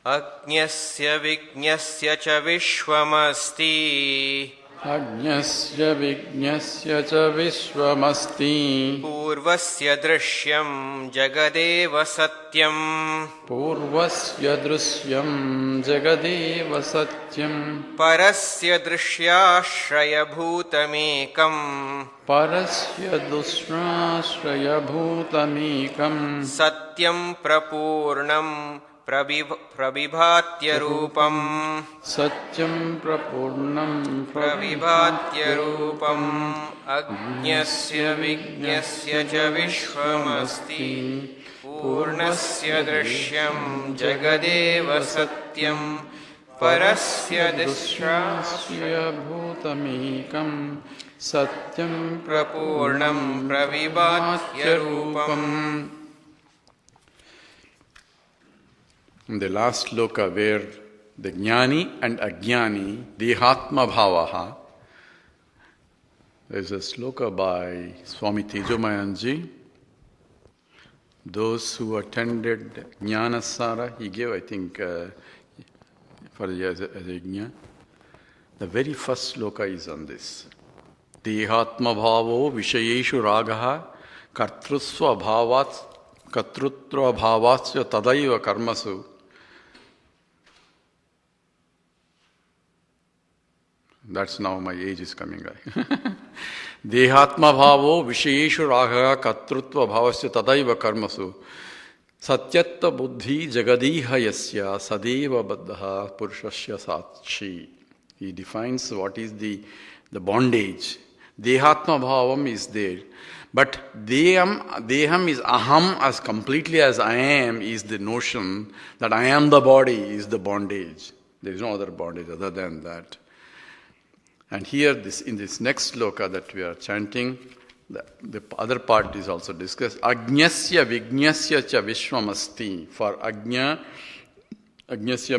Agnyasya vignasya cha vishwamasti. Agnyasya vignasya cha vishwamasti. Purvasya drishyam jagadeva satyam. Purvasya drishyam jagadeva satyam. Parasya drishyashraya bhutamekam. Parasya dushrashraya bhutamekam. Satyam prapurnam prabhibhatya rupam. Satyam prapurnam Prabhibhatya rupam. Agnyasya vignasya cha vishwamasti. Purnasya drishyam jagadeva satyam. Parasya dushrasya bhutamekam. Satyam prapurnam prabhibhatya rupam. In the last sloka where the jnani and ajnani, dehatma bhavaha, there is a sloka by Swami Tejomayanji. Those who attended Jnanasara, he gave, I think, for as a jna. The very first sloka is on this. Dehatma bhavo vishayeshu ragaha kartrusva bhavatsya tadaiva karmasu. That's now my age is coming. Dehatma bhavo vishayeshu ragha katrutva bhavasya tadaiva karmasu. Satyatta buddhi jagadiha yasya sadeva baddha purushasya satchi. He defines what is the bondage. Dehatma bhavam is there. But deham is aham, as completely as I am, is the notion that I am the body, is the bondage. There is no other bondage other than that. And here, in this next sloka that we are chanting, the other part is also discussed. Agnyasya vignasya cha vishwamasti. For agnyasya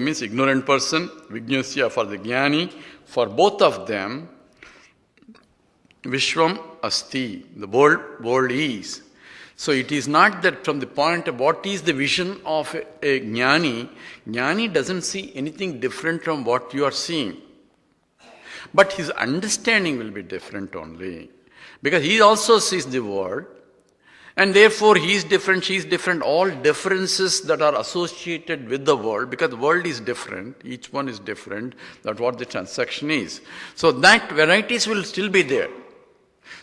means ignorant person, vignasya for the jnani. For both of them, vishwam asti, the world is. So it is not that from the point of what is the vision of a jnani, jnani doesn't see anything different from what you are seeing. But his understanding will be different only. Because he also sees the world. And therefore he is different, she is different. All differences that are associated with the world. Because the world is different. Each one is different. That's what the transaction is. So that varieties will still be there.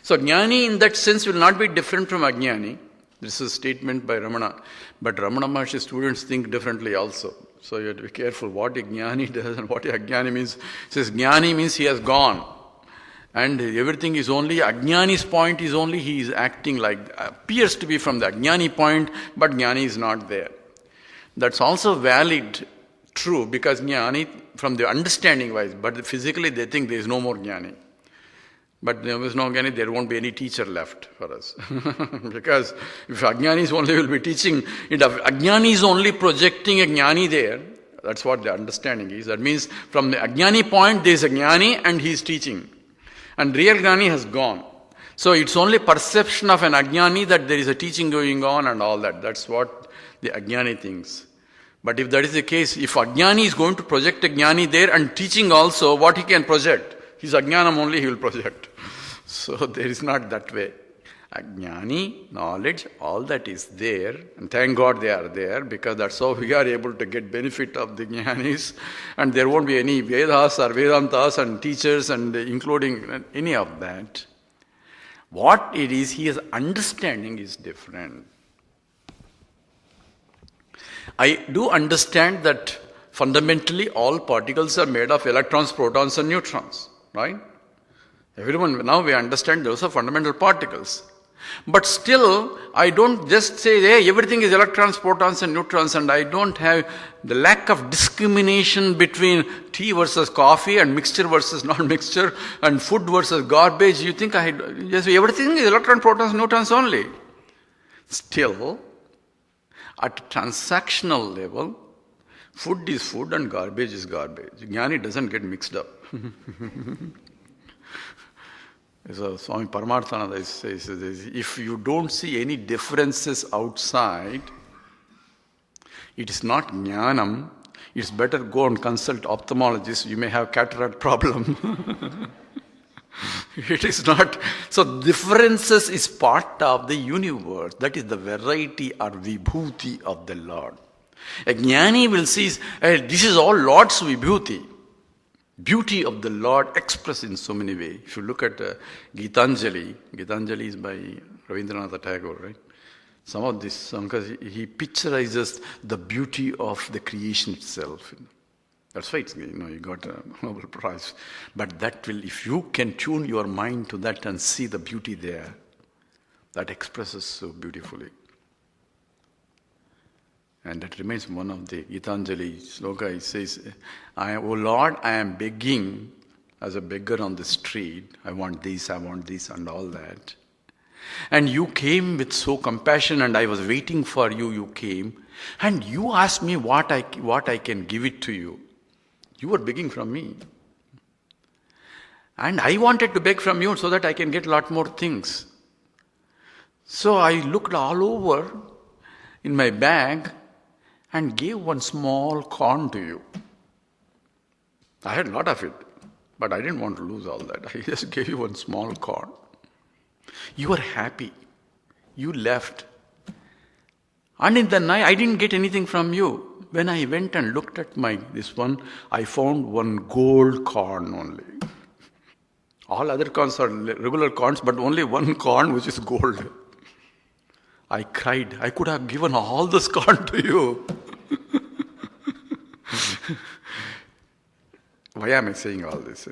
So jnani in that sense will not be different from ajnani. This is a statement by Ramana. But Ramana Maharshi students think differently also. So you have to be careful what a jnani does and what a ajnani means. He says jnani means he has gone. And everything is only, ajnani's point is only he is acting like, appears to be from the ajnani point, but jnani is not there. That's also valid, true, because jnani, from the understanding wise, but physically they think there is no more jnani. But there is no jnani, there won't be any teacher left for us. Because if ajnanis only will be teaching, if ajnani is only projecting a jnani there, that's what the understanding is. That means from the ajnani point there is a jnani and he is teaching. And real jnani has gone. So it's only perception of an ajnani that there is a teaching going on and all that. That's what the ajnani thinks. But if that is the case, if ajnani is going to project a jnani there and teaching also, what he can project? His ajnanam only he will project. So there is not that way. Ajnani, knowledge, all that is there. And thank God they are there, because that's how we are able to get benefit of the jnanis. And there won't be any Vedas or Vedantas and teachers and including any of that. What it is, his understanding is different. I do understand that fundamentally all particles are made of electrons, protons and neutrons. Right? Everyone, now we understand those are fundamental particles. But still, I don't just say, hey, everything is electrons, protons and neutrons, and I don't have the lack of discrimination between tea versus coffee and mixture versus non-mixture and food versus garbage. You think yes, everything is electrons, protons, neutrons only. Still, at a transactional level, food is food and garbage is garbage. Jnani doesn't get mixed up. So Swami Paramarthananda says, if you don't see any differences outside, it is not jnanam. It's better go and consult ophthalmologist. You may have cataract problem. It is not. So differences is part of the universe. That is the variety or vibhuti of the Lord. A jnani will see, this is all Lord's vibhuti. Beauty of the Lord expressed in so many ways. If you look at Gitanjali, Gitanjali is by Rabindranath Tagore, right? Some of this sanghas, he picturizes the beauty of the creation itself. That's why you got a Nobel Prize. But that will, if you can tune your mind to that and see the beauty there, that expresses so beautifully. And that remains one of the Gitanjali sloka. He says, O Lord, I am begging as a beggar on the street. I want this, and all that. And you came with so compassion, and I was waiting for you. You came, and you asked me what I can give it to you. You were begging from me. And I wanted to beg from you so that I can get a lot more things. So I looked all over in my bag and gave one small corn to you. I had a lot of it, but I didn't want to lose all that. I just gave you one small corn. You were happy. You left. And in the night, I didn't get anything from you. When I went and looked at this one, I found one gold corn only. All other corns are regular corns, but only one corn which is gold. I cried. I could have given all this corn to you. Why am I saying all this?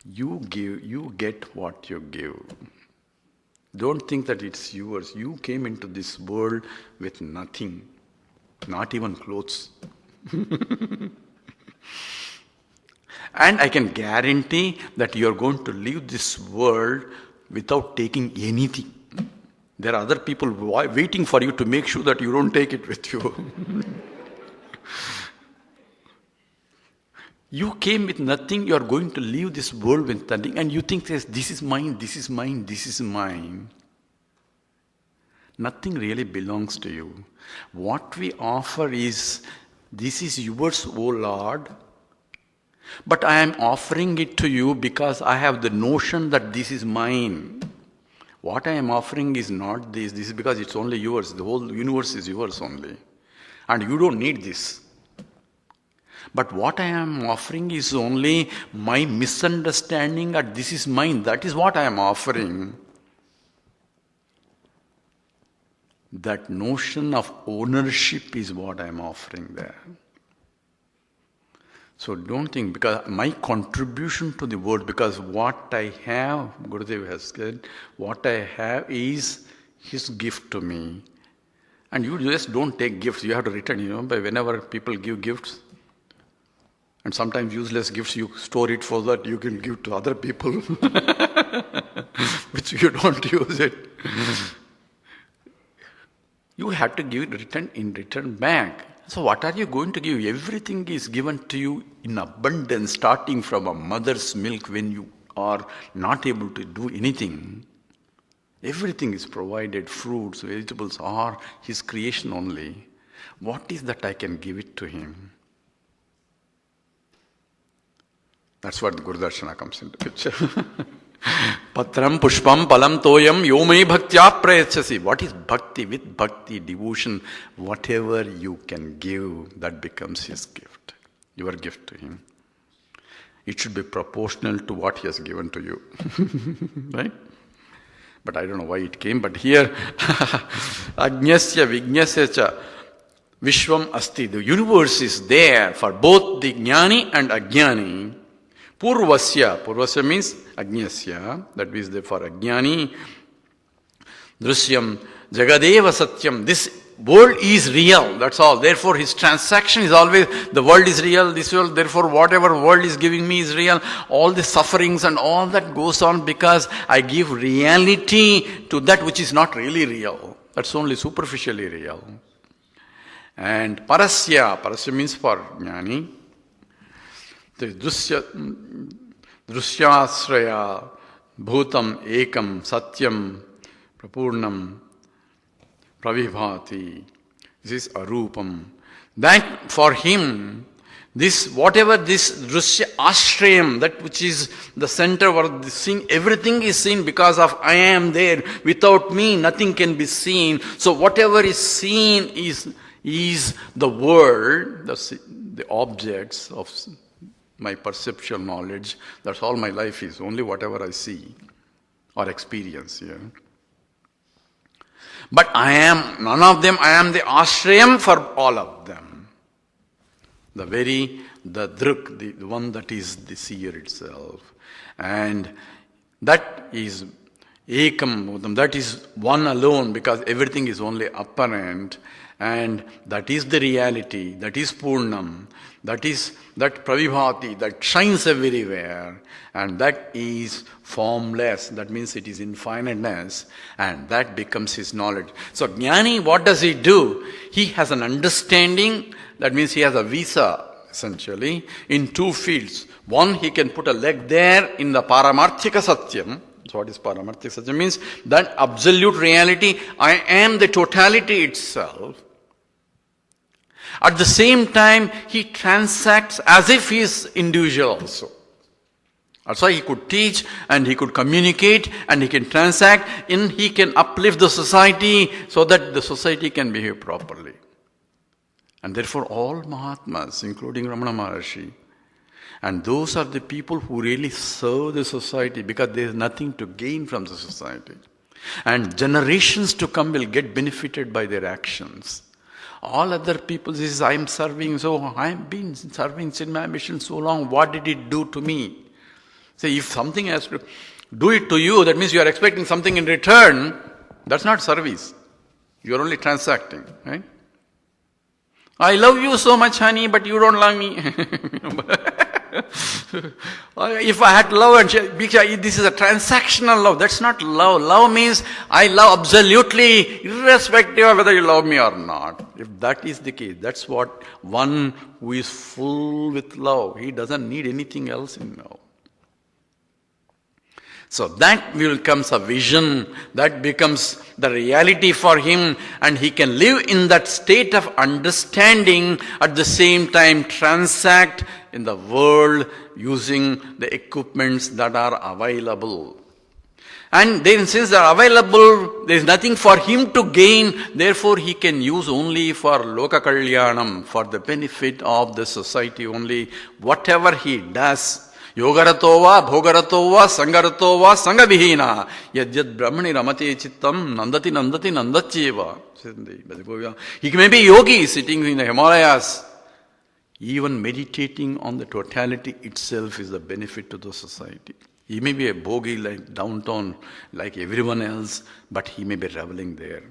You give, you get what you give. Don't think that it's yours. You came into this world with nothing, not even clothes. And I can guarantee that you're going to leave this world without taking anything. There are other people waiting for you to make sure that you don't take it with you. You came with nothing, you are going to leave this world with nothing, and you think, yes, this is mine, this is mine, this is mine. Nothing really belongs to you. What we offer is, this is yours, O Lord, but I am offering it to you because I have the notion that this is mine. What I am offering is not this. This is because it's only yours. The whole universe is yours only. And you don't need this. But what I am offering is only my misunderstanding that this is mine. That is what I am offering. That notion of ownership is what I am offering there. So don't think, because my contribution to the world, because what I have, Gurudev has said, what I have is his gift to me. And you just don't take gifts, you have to return, by whenever people give gifts, and sometimes useless gifts, you store it so that you can give to other people, which you don't use it. You have to give it in return back. So what are you going to give? Everything is given to you in abundance, starting from a mother's milk when you are not able to do anything. Everything is provided, fruits, vegetables are his creation only. What is that I can give it to him? That's what the Guru Darshana comes into picture. Patram pushpam palam toyam yomai bhaktya prayachasi. What is bhakti? With bhakti, devotion, whatever you can give, that becomes his gift. Your gift to him. It should be proportional to what he has given to you. Right? But I don't know why it came. But here, Ajnasya Vijnasya cha Vishwam Asti. The universe is there for both the Jnani and Ajnani. Purvasya means Ajnasya, that means for Ajnani. Drishyam, Jagadeva Satyam. This world is real, that's all. Therefore, his transaction is always, the world is real, this world, therefore whatever world is giving me is real. All the sufferings and all that goes on because I give reality to that which is not really real. That's only superficially real. And Parasya means for Jnani. The Drusyasraya, bhutam ekam satyam prapurnam pravibhati. This is arupam. That for him, this whatever this drishya ashrayam, that which is the center or the scene, everything is seen because of I am there. Without me, nothing can be seen. So whatever is seen is the world, the objects of my perceptual knowledge. That's all my life is, only whatever I see or experience here. But I am, none of them, I am the ashrayam for all of them. The druk, the one that is the seer itself. And that is ekam, that is one alone, because everything is only apparent. And that is the reality, that is Purnam, that is that Pravibhati, that shines everywhere, and that is formless, that means it is infiniteness, and that becomes his knowledge. So Jnani, what does he do? He has an understanding, that means he has a visa, essentially, in two fields. One, he can put a leg there in the Paramarthika Satyam. So what is Paramarthika Satyam? Means that absolute reality, I am the totality itself. At the same time, he transacts as if he is individual also. That's why he could teach and he could communicate and he can transact and he can uplift the society so that the society can behave properly. And therefore all Mahatmas, including Ramana Maharshi, and those are the people who really serve the society because there is nothing to gain from the society. And generations to come will get benefited by their actions. All other people says, I am serving, so I have been serving in my mission so long, what did it do to me? Say, if something has to do it to you, that means you are expecting something in return, that's not service. You are only transacting, right? I love you so much, honey, but you don't love me. If I had love and this is a transactional love, that's not love. Love means I love absolutely, irrespective of whether you love me or not. If that is the case, that's what one who is full with love, he doesn't need anything else in love. So that becomes a vision, that becomes the reality for him, and he can live in that state of understanding, at the same time transact in the world using the equipments that are available. And then since they are available, there is nothing for him to gain, therefore he can use only for loka kalyanam, for the benefit of the society only, whatever he does. Yogarato va, bhogarato va, sangarato va, sangavihina. Yad brahmani ramate chittam, nandati nandati nandatyeva. He may be yogi sitting in the Himalayas. Even meditating on the totality itself is a benefit to the society. He may be a bhogi like downtown, like everyone else, but he may be reveling there.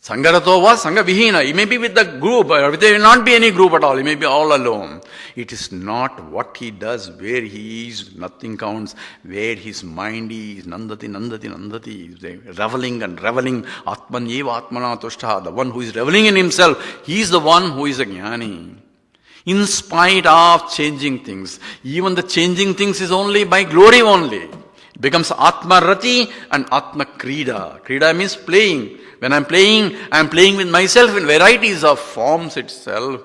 Sangarato va, sangavihina. He may be with the group, or there will not be any group at all. He may be all alone. It is not what he does, where he is, nothing counts. Where his mind is, nandati, nandati, nandati. Reveling and reveling. Atman eva atmana tushta. The one who is reveling in himself, he is the one who is a jnani. In spite of changing things. Even the changing things is only by glory only. It becomes Atma Rati and Atma Krida. Krida means playing. When I am playing with myself in varieties of forms itself.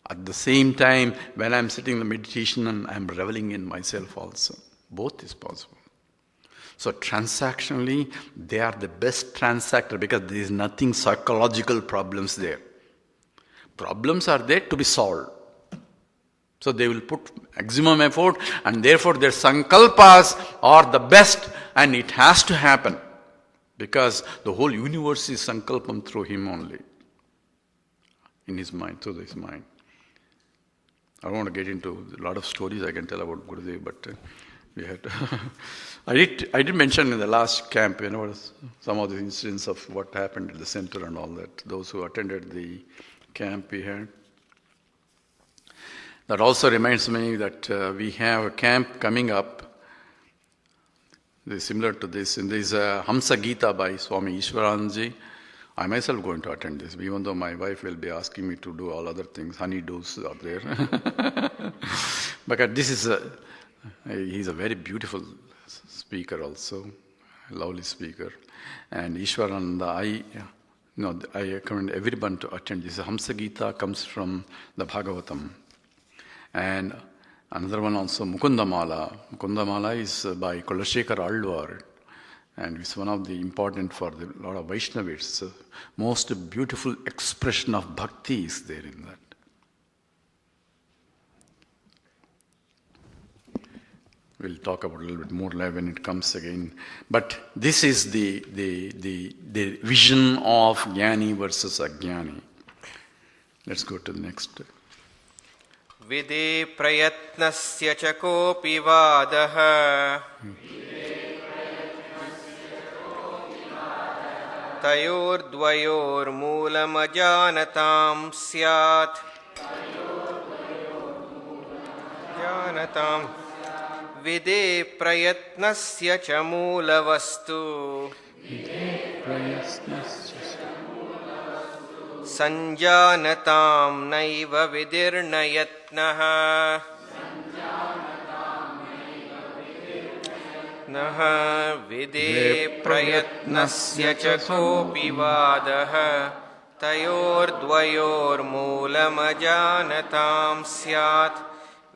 At the same time, when I am sitting in the meditation and I am reveling in myself also. Both is possible. So transactionally, they are the best transactor because there is nothing psychological problems there. Problems are there to be solved. So they will put maximum effort and therefore their sankalpas are the best and it has to happen. Because the whole universe is sankalpam through him only. In his mind, through his mind. I don't want to get into a lot of stories I can tell about Gurudev, but we had I did mention in the last camp, some of the incidents of what happened at the center and all that. Those who attended the camp we had. That also reminds me that we have a camp coming up. Similar to this, and there is a Hamsa Gita by Swami Ishwaranji. I myself going to attend this, even though my wife will be asking me to do all other things. Honeydews are there. But this is He's a very beautiful speaker also, a lovely speaker. And Ishwarananda, I recommend everyone to attend. This Hamsa Gita comes from the Bhagavatam. And another one also, Mukundamala. Mukundamala is by Kulashekar Alvar. And it's one of the important for the lot of Vaishnavites. Most beautiful expression of bhakti is there in that. We'll talk about a little bit more when it comes again. But this is the vision of Jnani versus Ajnani. Let's go to the next. Vide prayatnasya cha kopi vadaha tayor dvayor moolam ajanatam syat janatam Vide prayatnasya cha moola vastu Sanjanatam naiva vidirnayatnaha Naha vide prayatnasya cha kopi vadaha Tayor dvayor moolam ajanatam syat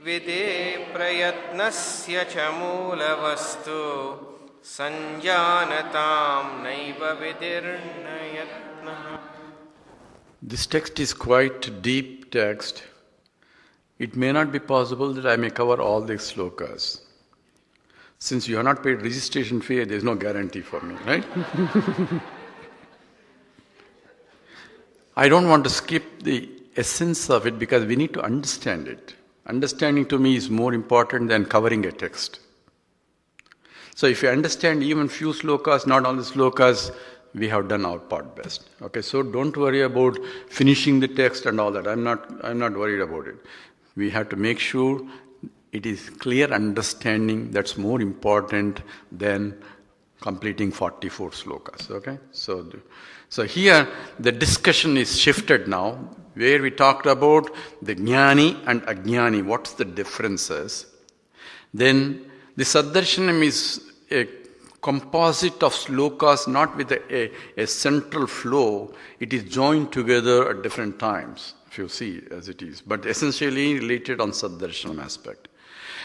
Vide prayatnasya cha moola vastu Sanjanatam naiva vidirnayatnaha. This text is quite deep text. It may not be possible that I may cover all the slokas. Since you have not paid registration fee, there is no guarantee for me, right? I don't want to skip the essence of it because we need to understand it. Understanding to me is more important than covering a text. So if you understand even few slokas, not all the slokas, we have done our part best. Okay, so don't worry about finishing the text and all that. I'm not worried about it. We have to make sure it is clear understanding that's more important than completing 44 slokas. Okay, so here the discussion is shifted now, where we talked about the jnani and ajnani. What's the differences? Then the Saddarshanam is a composite of slokas, not with a central flow. It is joined together at different times, if you see as it is, but essentially related on Saddarshanam aspect.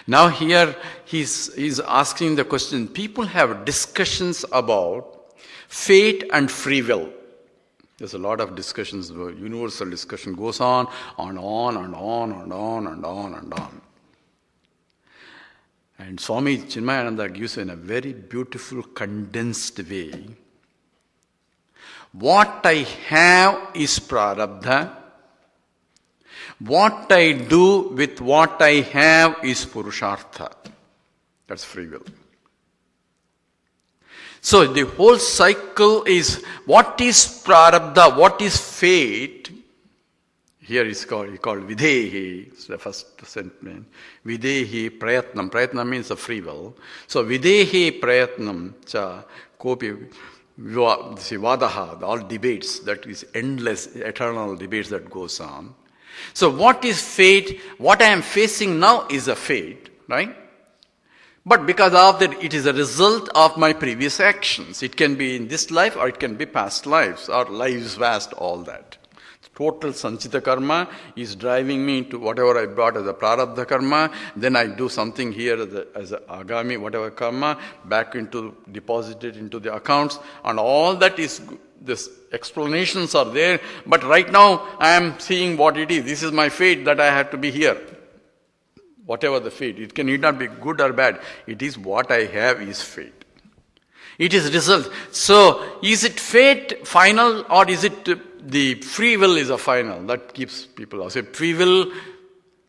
Now here he's asking the question, people have discussions about fate and free will. There's a lot of discussions, the universal discussion goes on and on and on and on and on and on. And Swami Chinmayananda gives in a very beautiful, condensed way. What I have is prarabdha. What I do with what I have is purushartha. That's free will. So the whole cycle is what is prarabdha, what is fate. Here he called videhi, it's the first sentence. Videhi prayatnam. Prayatnam means a free will. So videhi prayatnam cha kopi vadaha, all debates, that is endless, eternal debates that goes on. So what is fate? What I am facing now is a fate, right? But because of that, it is a result of my previous actions. It can be in this life or it can be past lives or lives past, all that. Total sanchita karma is driving me to whatever I brought as a prarabdha karma. Then I do something here as a agami, whatever karma, back into, deposited into the accounts. And all that is, this explanations are there. But right now I am seeing what it is. This is my fate that I have to be here. Whatever the fate, it need not be good or bad. It is what I have is fate. It is result. So is it fate final or is it the free will is a final? That keeps people out. So free will,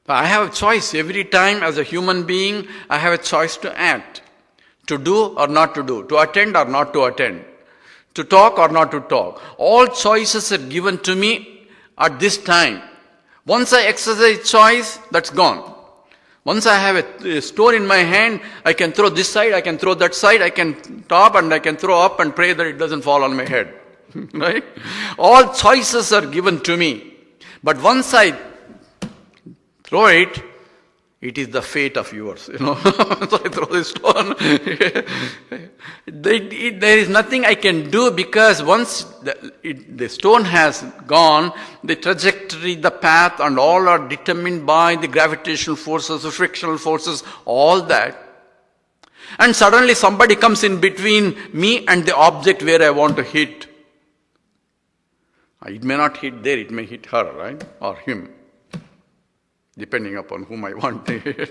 I have a choice every time as a human being. I have a choice to act, to do or not to do, to attend or not to attend, to talk or not to talk. All choices are given to me at this time. Once I exercise choice, that's gone. Once I have a stone in my hand, I can throw this side, I can throw that side, I can top and I can throw up and pray that it doesn't fall on my head. Right? All choices are given to me. But once I throw it, It is the fate of yours, So I throw the stone. There is nothing I can do, because once the stone has gone, the trajectory, the path, and all are determined by the gravitational forces, the frictional forces, all that. And suddenly somebody comes in between me and the object where I want to hit. It may not hit there, it may hit her, right? Or him, depending upon whom I want to hit.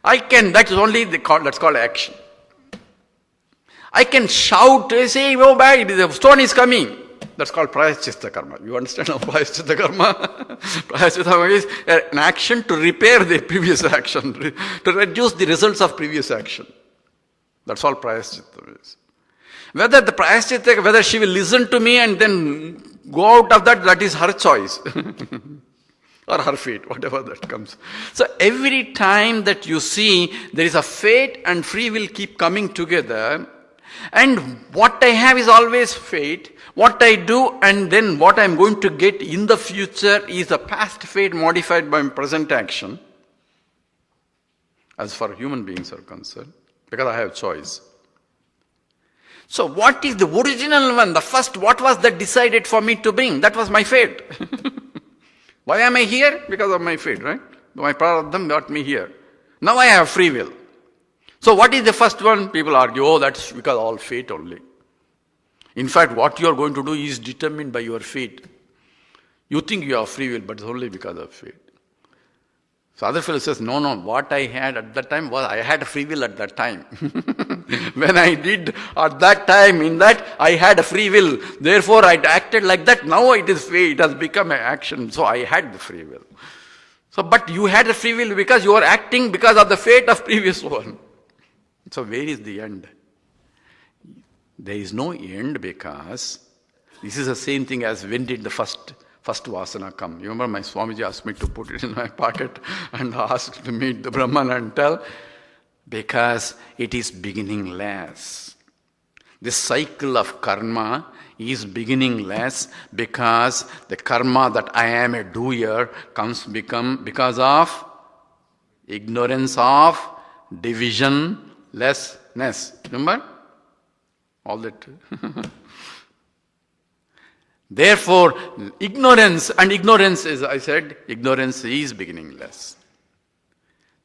That is only that's called action. I can shout, say, oh bad, the stone is coming. That's called prayaschitta karma. You understand how prayaschitta karma? Prayaschitta karma is an action to repair the previous action, to reduce the results of previous action. That's all prayaschitta is. Whether she will listen to me and then go out of that is her choice. Or her fate, whatever that comes. So every time that you see there is a fate and free will keep coming together, and what I have is always fate, what I do and then what I am going to get in the future is a past fate modified by present action, as far as human beings are concerned, because I have choice. So what is the original one, the first, what was that decided for me to bring? That was my fate. Why am I here? Because of my fate, right? My prarabdham got me here. Now I have free will. So what is the first one? People argue, oh, that's because all fate only. In fact, what you are going to do is determined by your fate. You think you have free will, but it's only because of fate. So other fellow says, no, what I had at that time was, I had a free will at that time. When I did at that time, in that, I had a free will. Therefore, I acted like that. Now it is fate. It has become an action. So I had the free will. So, but you had the free will because you are acting because of the fate of previous one. So where is the end? There is no end, because this is the same thing as when did the first vasana come. You remember my Swamiji asked me to put it in my pocket and asked to meet the Brahman and tell, because it is beginningless. This cycle of karma is beginningless, because the karma that I am a doer become because of ignorance of divisionlessness. Remember? All that. Therefore, ignorance is, I said, ignorance is beginningless.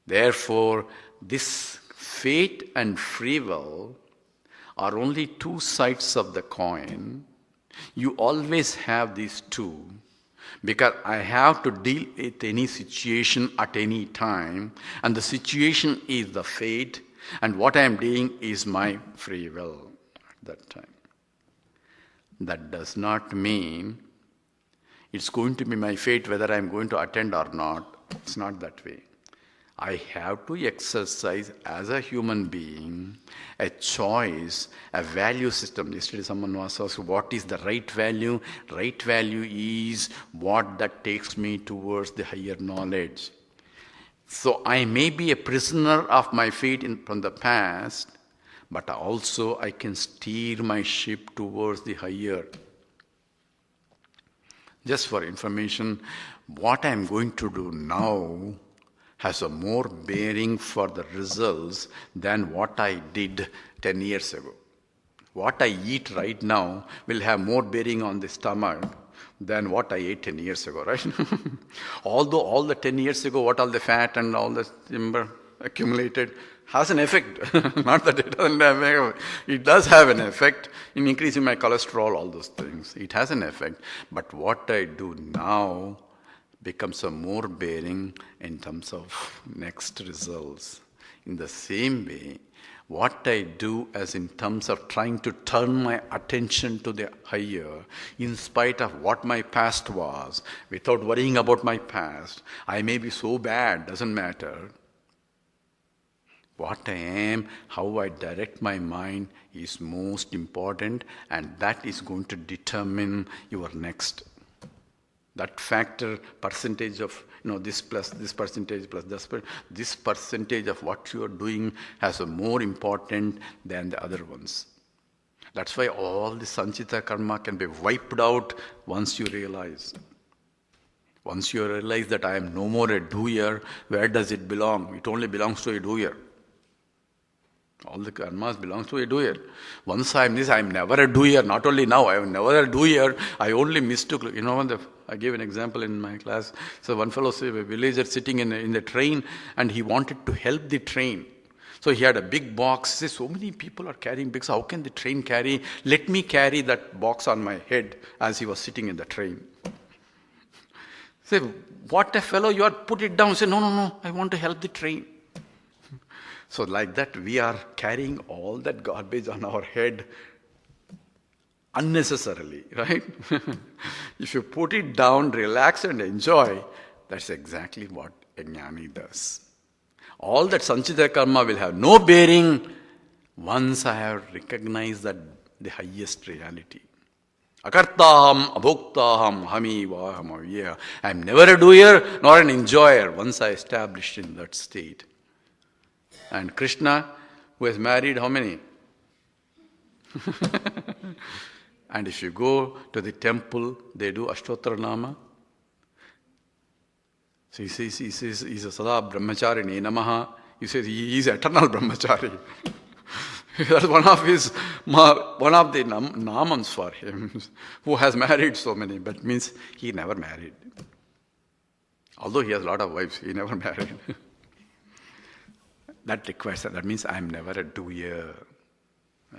Therefore, this fate and free will are only two sides of the coin. You always have these two, because I have to deal with any situation at any time, and the situation is the fate, and what I am doing is my free will at that time. That does not mean it's going to be my fate whether I am going to attend or not. It's not that way. I have to exercise as a human being a choice, a value system. Yesterday someone was asked, what is the right value? Right value is what that takes me towards the higher knowledge. So I may be a prisoner of my fate from the past, but also I can steer my ship towards the higher. Just for information, what I am going to do now has a more bearing for the results than what I did 10 years ago. What I eat right now will have more bearing on the stomach than what I ate 10 years ago, right? Although all the 10 years ago, what all the fat and all the timber accumulated has an effect. Not that it doesn't have an effect. It does have an effect in increasing my cholesterol, all those things. It has an effect. But what I do now becomes a more bearing in terms of next results. In the same way, what I do as in terms of trying to turn my attention to the higher, in spite of what my past was, without worrying about my past, I may be so bad, doesn't matter. What I am, how I direct my mind is most important, and that is going to determine your next. That factor, percentage of, this plus this percentage plus this percentage of what you are doing has a more important than the other ones. That's why all the sanchita karma can be wiped out once you realize. Once you realize that I am no more a doer, where does it belong? It only belongs to a doer. All the karmas belongs to a doer. Once I am this, I am never a doer. Not only now, I am never a doer. I only mistook. I gave an example in my class. So one fellow, a villager sitting in the train, and he wanted to help the train. So he had a big box. He says, so many people are carrying big. So how can the train carry? Let me carry that box on my head, as he was sitting in the train. Say, what a fellow you are, put it down. Say, no, I want to help the train. So like that, we are carrying all that garbage on our head unnecessarily, right? If you put it down, relax and enjoy, that's exactly what a jnani does. All that sanchita karma will have no bearing once I have recognized that the highest reality. Akartaham, abhoktaham, hami vaham avya. I am never a doer nor an enjoyer once I established in that state. And Krishna, who has married how many? And if you go to the temple, they do Ashtottara Nama. So he says he's a Sada Brahmachari Namaha. He says he is eternal Brahmachari. That's one of the namams for him, who has married so many, but means he never married. Although he has a lot of wives, he never married. That means I am never a doer.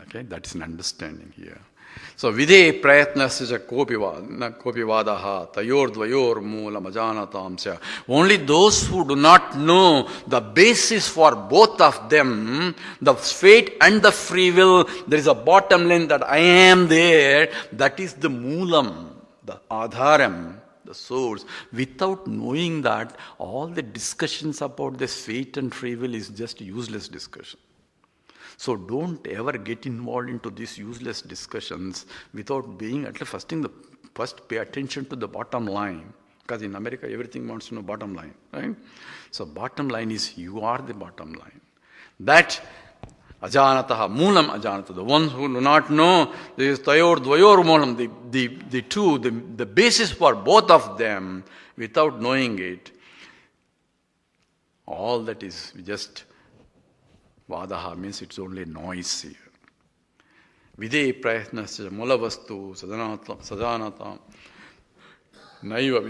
Okay, that is an understanding here. So vide prayatnasya kopi vadaha tayor dvayor moolam ajanatamsya. Only those who do not know the basis for both of them, the fate and the free will, there is a bottom line that I am there, that is the moolam, the adharam, the source. Without knowing that, all the discussions about this fate and free will is just useless discussion. So don't ever get involved into these useless discussions without being at least first pay attention to the bottom line. Because in America, everything wants to know bottom line, right? So bottom line is you are the bottom line. That ajanataha, moolam ajanata, the ones who do not know, there is tayor dvayor moolam, the two, the basis for both of them, without knowing it, all that is just vadaha, means it's only noise here. Vide prayatnasya mulavastu sadanata naiva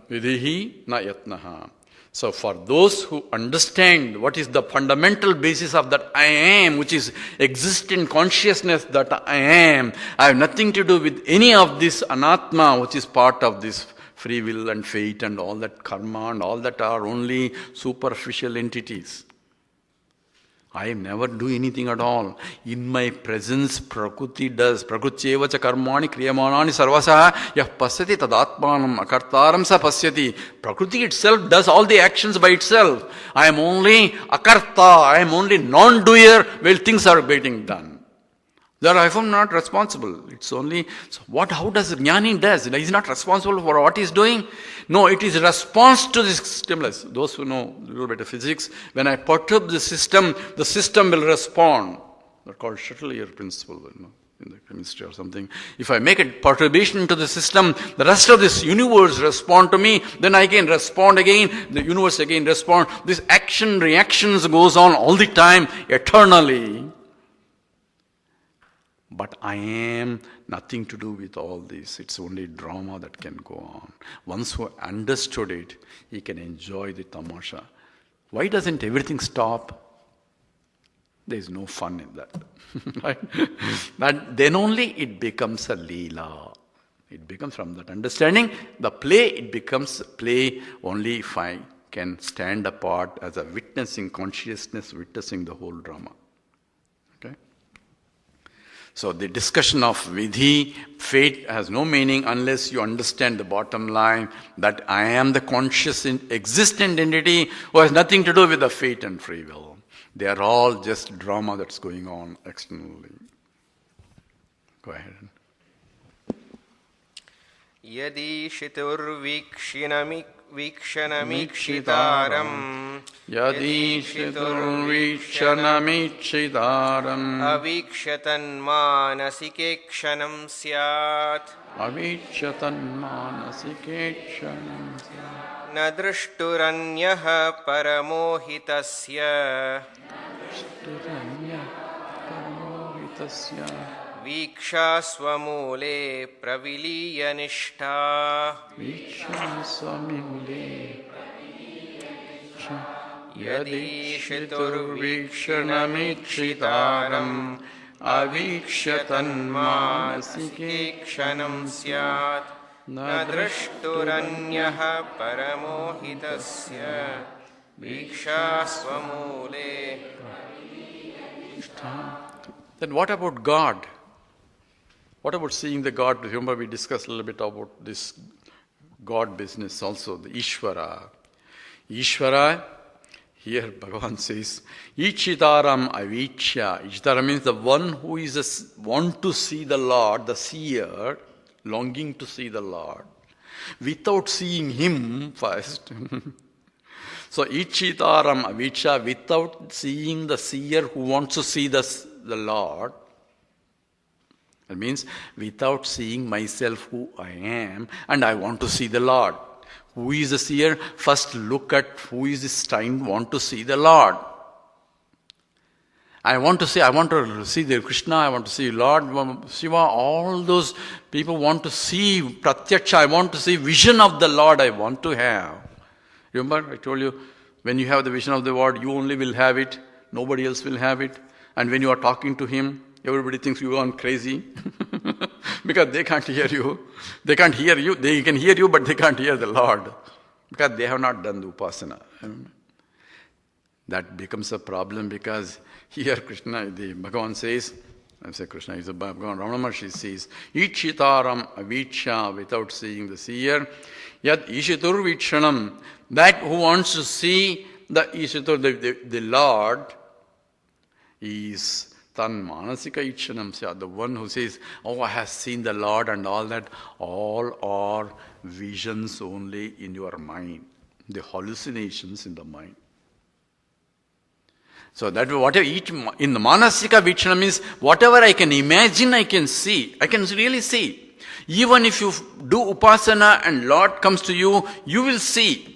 vidhi na yatnaha. So for those who understand what is the fundamental basis of that I am, which is existent consciousness that I am, I have nothing to do with any of this anatma, which is part of this free will and fate and all that karma and all that are only superficial entities. I never do anything at all. In my presence, Prakriti does. Prakrutyeva cha karmani kriyamanani sarvasa yah pasyati tadatmanam akartaram sa pasyati. Prakriti itself does all the actions by itself. I am only akarta, I am only non-doer while things are getting done. There I am not responsible. It's only, so how does Jnani does? He is not responsible for what he is doing. No, it is response to this stimulus. Those who know a little bit of physics, when I perturb the system will respond. That's called Chatelier principle, in the chemistry or something. If I make a perturbation to the system, the rest of this universe respond to me, then I can respond again, the universe again respond. This action, reactions goes on all the time, eternally. But I am nothing to do with all this. It's only drama that can go on. Once who understood it, he can enjoy the tamasha. Why doesn't everything stop? There is no fun in that. Right? But then only it becomes a leela. It becomes from that understanding. The play, it becomes play only if I can stand apart as a witnessing consciousness, witnessing the whole drama. Okay? So the discussion of vidhi, fate, has no meaning unless you understand the bottom line that I am the conscious existent entity who has nothing to do with the fate and free will. They are all just drama that's going on externally. Go ahead. Yadi shitur वीक्षणमीक्षितारम् यदीक्षितुर्वीक्षणमीक्षितारम् अवीक्ष्य तन्मानसिके क्षणं स्यात् अवीक्ष्य तन्मानसिके क्षणं स्यात् न दृष्टुरन्यः परमोहितस्य वीक्षा स्वमूले प्रविलीय निष्ठा यदीक्षितुर्वीक्षणमीक्षितारम् अवीक्ष्य तन्मानसिके क्षणं स्यात् न दृष्टुरन्यः परमोहितस्य वीक्षा स्वमूले. Then what about God? What about seeing the God? Remember we discussed a little bit about this God business also, the Ishvara. Ishvara, here Bhagavan says, Ichitaram avichya. Ichitara means the one who is want to see the Lord, the seer, longing to see the Lord, without seeing Him first. So Ichitaram avichya, without seeing the seer who wants to see the Lord. That means without seeing myself who I am and I want to see the Lord. Who is the seer? First look at who is this trying want to see the Lord. I want to see the Krishna, I want to see Lord, Shiva, all those people want to see Pratyaksha, I want to see vision of the Lord I want to have. Remember I told you, when you have the vision of the Lord, you only will have it, nobody else will have it. And when you are talking to Him, everybody thinks you are crazy because they can't hear you. They can't hear you. They can hear you, but they can't hear the Lord because they have not done the upasana. That becomes a problem because here Krishna, the Bhagavan says, I say Krishna is a Bhagavan, Ramana Maharshi says, Ichitaram avichya, without seeing the seer, yat ishitur vikshanam, that who wants to see the ishitur, the Lord, is tan manasika ichanam sya, the one who says, oh, I have seen the Lord and all that, all are visions only in your mind, the hallucinations in the mind. So that whatever each in the manasika vichanam means whatever I can imagine, I can see. I can really see. Even if you do upasana and Lord comes to you, you will see.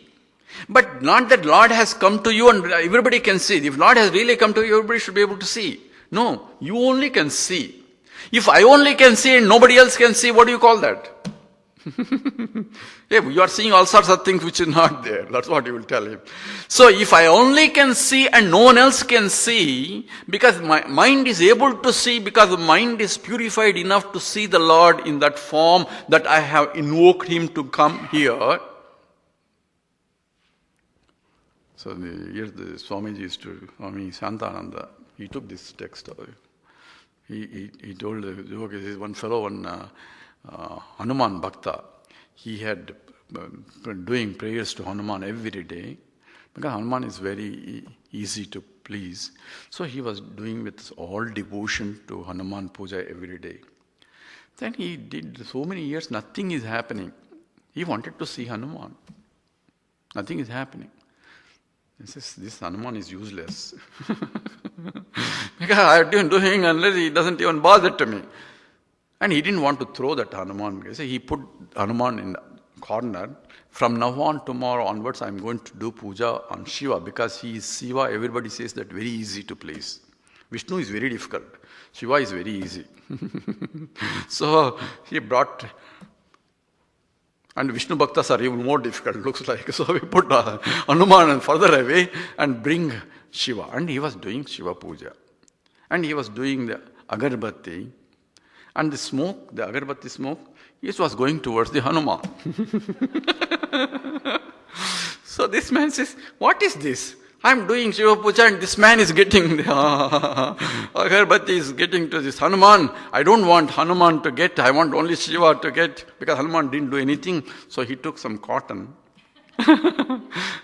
But not that Lord has come to you and everybody can see. If Lord has really come to you, everybody should be able to see. No, you only can see. If I only can see and nobody else can see, what do you call that? Yeah, you are seeing all sorts of things which is not there. That's what you will tell him. So if I only can see and no one else can see, because my mind is able to see, because the mind is purified enough to see the Lord in that form that I have invoked Him to come here. So here the Swamiji used to, Swami Santananda, he took this text. He told one fellow, Hanuman Bhakta, he had doing prayers to Hanuman every day, because Hanuman is very easy to please. So he was doing with all devotion to Hanuman Puja every day. Then he did so many years, nothing is happening. He wanted to see Hanuman. Nothing is happening. He says, this Hanuman is useless. Because I have been doing unless he doesn't even bother to me. And he didn't want to throw that Hanuman. So he put Hanuman in the corner. From now on, tomorrow onwards, I'm going to do puja on Shiva. Because he is Shiva, everybody says that very easy to please. Vishnu is very difficult. Shiva is very easy. So he brought... And Vishnu Bhaktas are even more difficult, looks like. So we put Hanuman further away and bring Shiva. And he was doing Shiva puja. And he was doing the agarbatti. And the smoke, the agarbatti smoke, it was going towards the Hanuman. So this man says, what is this? I'm doing Shiva puja and this man is getting the agarbatti is getting to this Hanuman. I don't want Hanuman to get, I want only Shiva to get, because Hanuman didn't do anything. So he took some cotton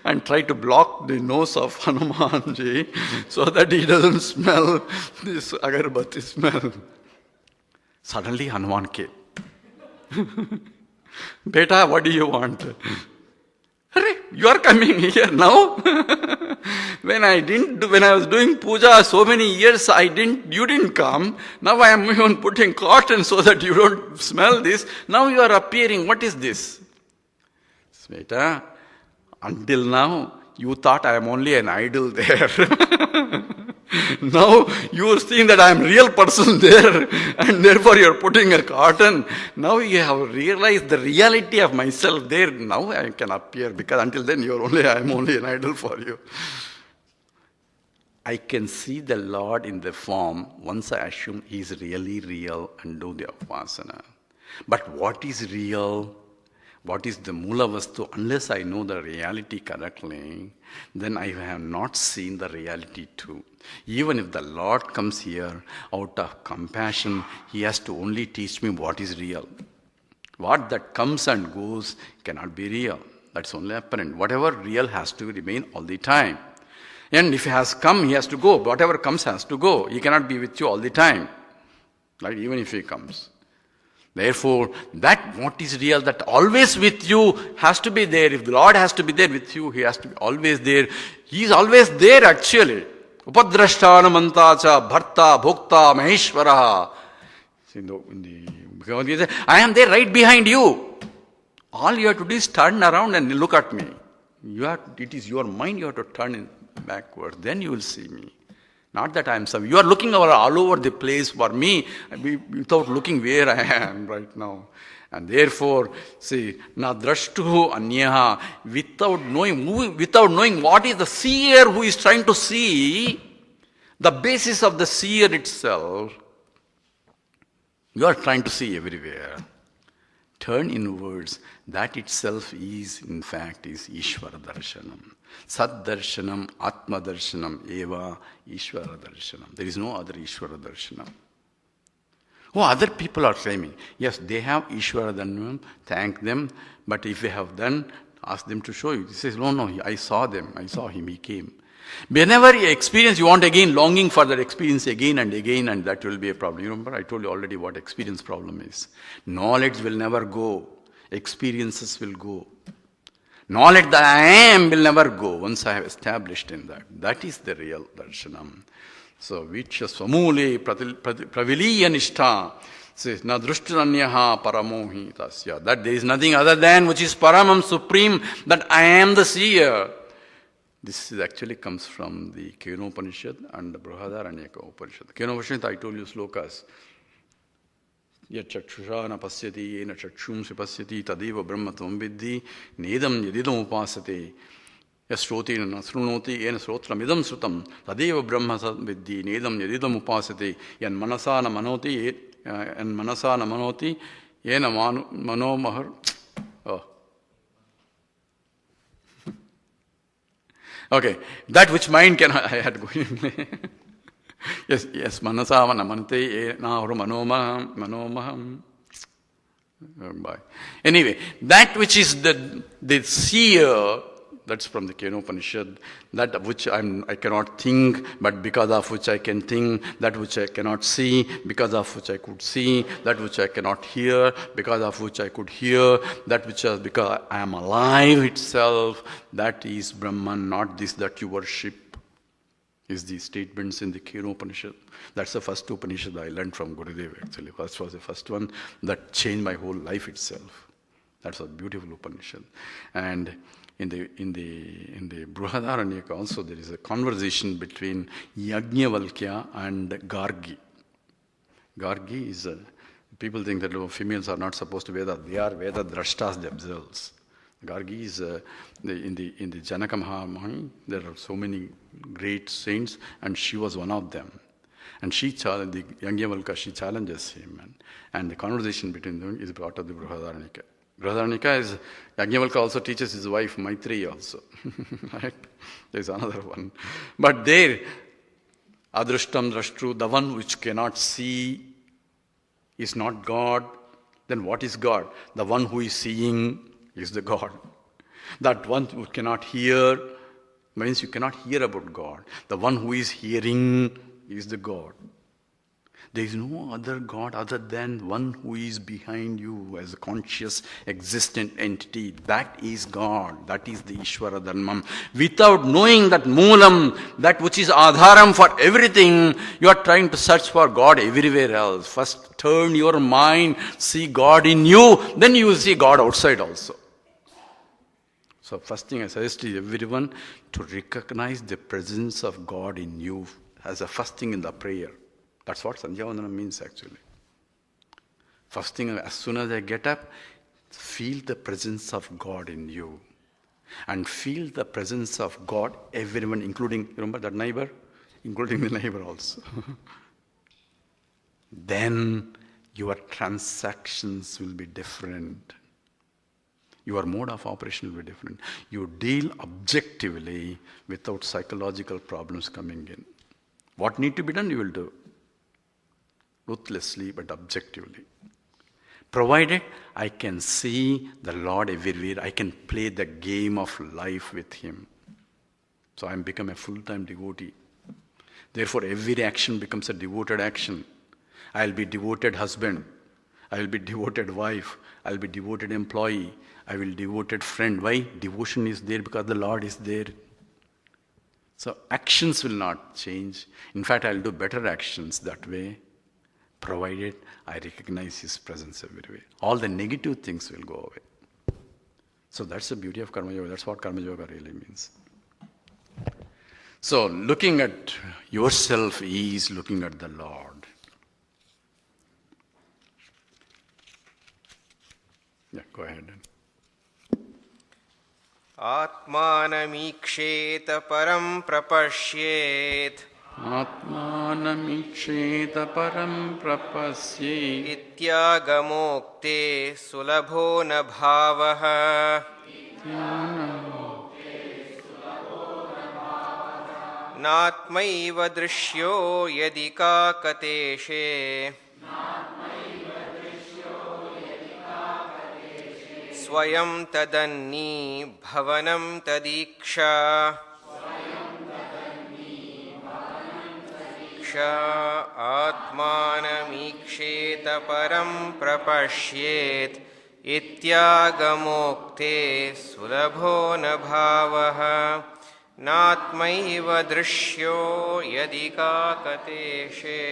and tried to block the nose of Hanumanji so that he doesn't smell this agarbatti smell. Suddenly Hanuman came. Beta, what do you want? Hurry. You are coming here now. When I was doing puja so many years, you didn't come. Now I am even putting cotton so that you don't smell this. Now you are appearing. What is this? Sveta, until now, you thought I am only an idol there. Now you are seeing that I am real person there, and therefore you are putting a cotton. Now you have realized the reality of myself there. Now I can appear, because until then I am only an idol for you. I can see the Lord in the form once I assume He is really real and do the upasana. But what is real? What is the Mula Vastu? Unless I know the reality correctly, then I have not seen the reality too. Even if the Lord comes here out of compassion, He has to only teach me what is real. What that comes and goes cannot be real. That's only apparent. Whatever real has to remain all the time. And if He has come, He has to go. Whatever comes has to go. He cannot be with you all the time. Like even if He comes. Therefore, that what is real, that always with you has to be there. If the Lord has to be there with you, He has to be always there. He is always there actually. Upadrashthanamantacha bharta bhokta maheshwaraha. In the Bhagavad Gita, I am there right behind you. All you have to do is turn around and look at me. It is your mind you have to turn backward. Then you will see me. Not that I am some. You are looking all over the place for me without looking where I am right now. And therefore, see, na drashtuhu anyaha, without knowing what is the seer who is trying to see, the basis of the seer itself, you are trying to see everywhere. Turn inwards. That itself is, in fact, is Ishvara Darshanam. Saddarshanam, Atma Darshanam, Eva, Ishvara Darshanam. There is no other Ishvara Darshanam. Oh, other people are claiming, yes, they have Ishvara Darshanam, thank them, but if they have done, ask them to show you. He says, no, I saw them, I saw him, he came. Whenever you experience, you want again, longing for that experience again, and that will be a problem. You remember, I told you already what experience problem is. Knowledge will never go. Experiences will go. Knowledge that I am will never go once I have established in that. That is the real darshanam. So, vichya swamule praviliya nishtha says, na drushtanyaha paramohi tasya. That there is nothing other than which is paramam supreme, that I am the seer. This actually comes from the Kenopanishad and the Brihadaranyaka Upanishad. Kenopanishad, I told you slokas. Yachakshusha na pasyati, yena chakshumsi pasyati, tadeva brahmatvam vidhi, nedam yadidam upasate, yasroti na srunoti, yena srotram idam srutam, tadeva brahmatvam vidhi, nedam yadidam upasate, yan manasa na manoti, yena manomahar. Okay, that which mind can I had going. Yes, manasa manamante na manomaham. Bye. Anyway, that which is the seer, that's from the Kenopanishad, that which I cannot think, but because of which I can think, that which I cannot see, because of which I could see, that which I cannot hear, because of which I could hear, that which is because I am alive itself, that is Brahman, not this that you worship, is the statements in the Kenopanishad. That's the first Upanishad I learned from Gurudev actually. That was the first one that changed my whole life itself. That's a beautiful Upanishad. And in the Brihadaranyaka also there is a conversation between Yajnavalkya and Gargi. Gargi is people think that females are not supposed to Veda. They are Veda drashtas themselves. Gargi is in the Janaka Mahamani. There are so many great saints, and she was one of them. And the Yajnavalkya, she challenges him, and the conversation between them is brought up the Brihadaranyaka. Brihadaranyaka is, Yajnavalkya also teaches his wife Maitreyi also. Right? There's another one. But there, Adrushtam Drashtru, the one which cannot see is not God. Then what is God? The one who is seeing is the God. That one who cannot hear means you cannot hear about God. The one who is hearing is the God. There is no other God other than one who is behind you as a conscious, existent entity. That is God. That is the Ishvara Dharmam. Without knowing that Moolam, that which is Adharam for everything, you are trying to search for God everywhere else. First turn your mind, see God in you, then you will see God outside also. So first thing I suggest is everyone to recognize the presence of God in you as the first thing in the prayer. That's what Sandhya means actually. First thing, as soon as I get up, feel the presence of God in you. And feel the presence of God, everyone, including, remember that neighbor? Including the neighbor also. Then your transactions will be different. Your mode of operation will be different. You deal objectively without psychological problems coming in. What need to be done, you will do. Ruthlessly but objectively. Provided I can see the Lord everywhere, I can play the game of life with Him. So I am become a full-time devotee. Therefore every action becomes a devoted action. I will be devoted husband. I will be devoted wife. I will be devoted employee. I will be devoted friend. Why? Devotion is there because the Lord is there. So actions will not change. In fact, I will do better actions that way, provided I recognize His presence everywhere. All the negative things will go away. So that's the beauty of Karma Yoga. That's what Karma Yoga really means. So looking at yourself is looking at the Lord. Yeah, go ahead. आत्मानमीक्षेत परं प्रपश्येत् आत्मानमीक्षेत परं प्रपश्येत् इत्यागमोक्ते सुलभो न भावः नात्मैव दृश्यो यदि काकतेशे स्वयं तदन्नी भवनं तदीक्षा आत्मानमीक्षेत परं प्रपश्येत् इत्यागमोक्ते सुलभो न भावः नात्मैव दृश्यो यदि काकतेशे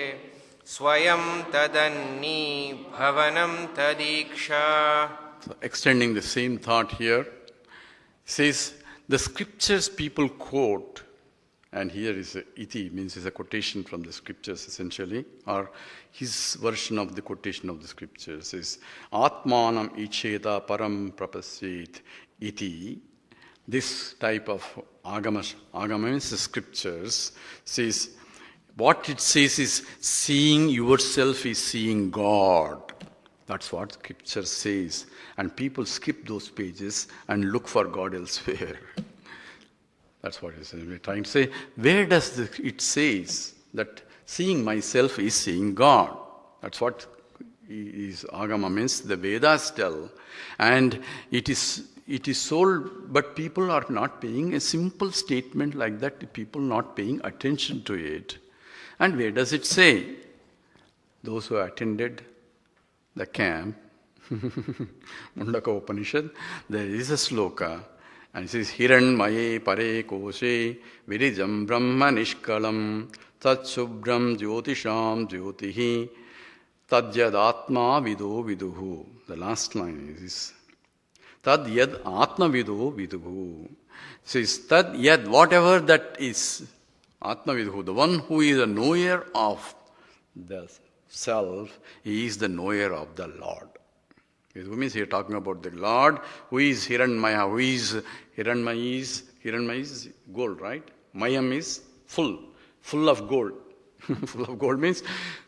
स्वयं तदन्नी भवनं तदीक्षा. So extending the same thought here, says the scriptures people quote, and here is a iti, means is a quotation from the scriptures essentially, or his version of the quotation of the scriptures is Atmanam icheta param prapasyet iti. This type of agama means the scriptures says, what it says is seeing yourself is seeing God. That's what scripture says. And people skip those pages and look for God elsewhere. That's what it says. We're trying to say, where does it says that seeing myself is seeing God? That's what is Agama means. The Vedas tell. And it is sold, but people are not paying a simple statement like that. People not paying attention to it. And where does it say? Those who attended the camp, Mundaka Upanishad, there is a sloka, and it says, Hiranmaye pare koshe virijam brahma nishkalam tat subram jyotisham jyotihi tadyad atma vido viduhu. The last line is tadyad atma vido viduhu. It says, tadyad, whatever that is, atma viduhu, the one who is a knower of the self, he is the knower of the Lord. It means here talking about the Lord who is Hiranmaya, who is Hiranmaya is gold, right? Mayam is full of gold. Full of gold means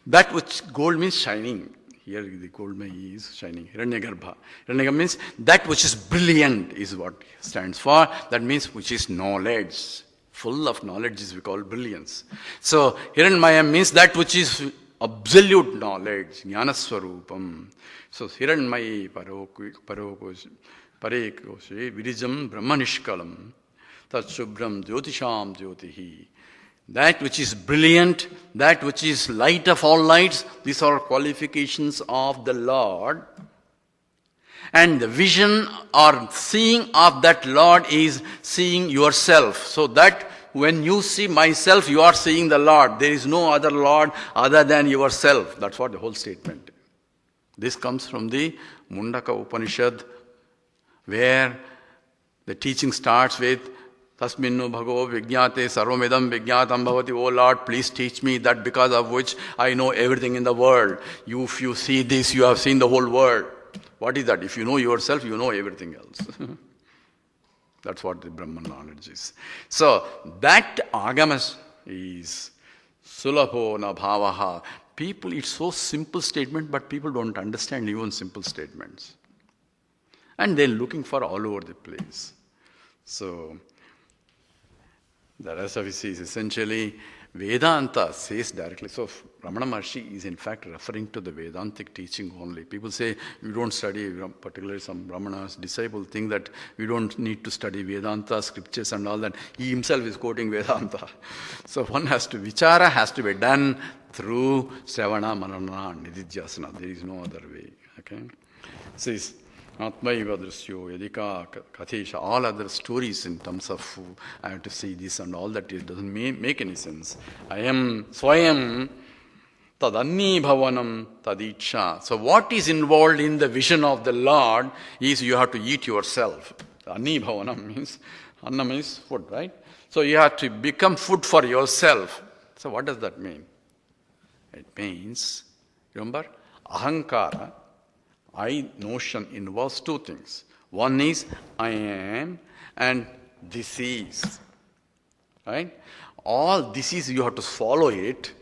that which gold means shining. Here the gold is shining. Hiranyagarbha. Hiranyagarbha means that which is brilliant is what stands for. That means which is knowledge. Full of knowledge is we call brilliance. So Hiranmaya means that which is absolute knowledge, jnanaswarupam. So Hiranmayi parokoshe virijam brahmanishkalam tat shubram jyotisham jyotihi that which is brilliant, that which is light of all lights. These are qualifications of the Lord. And the vision or seeing of that Lord is seeing yourself. So that when you see myself, you are seeing the Lord. There is no other Lord other than yourself. That's what the whole statement. This comes from the Mundaka Upanishad, where the teaching starts with Tasminnu bhago vijñāte sarvamidam vijñātam bhavati. Oh Lord, please teach me that because of which I know everything in the world. If you see this, you have seen the whole world. What is that? If you know yourself, you know everything else. That's what the Brahman knowledge is. So, that agamas is sulabho na bhavaha. People, it's so simple statement, but people don't understand even simple statements. And they're looking for all over the place. So, the rest of it is essentially Vedanta says directly. So Ramana Maharshi is in fact referring to the Vedantic teaching only. People say we don't study, particularly some Brahmanas, disciples think that we don't need to study Vedanta, scriptures and all that. He himself is quoting Vedanta. So one has to, vichara has to be done through Sravana, Manana, Nididhyasana. There is no other way. Okay? Says, Atmaiva Drusyo, Yadika, Kathesha, all other stories in terms of I have to see this and all that, it doesn't make any sense. I am Swayam Tadanni Bhavanam Tadicha. So what is involved in the vision of the Lord is you have to eat yourself. Anni Bhavanam means, Anna means food, right? So you have to become food for yourself. So what does that mean? It means, remember, Ahankara, I notion involves two things. One is I am and this is. Right? All this is, you have to follow it.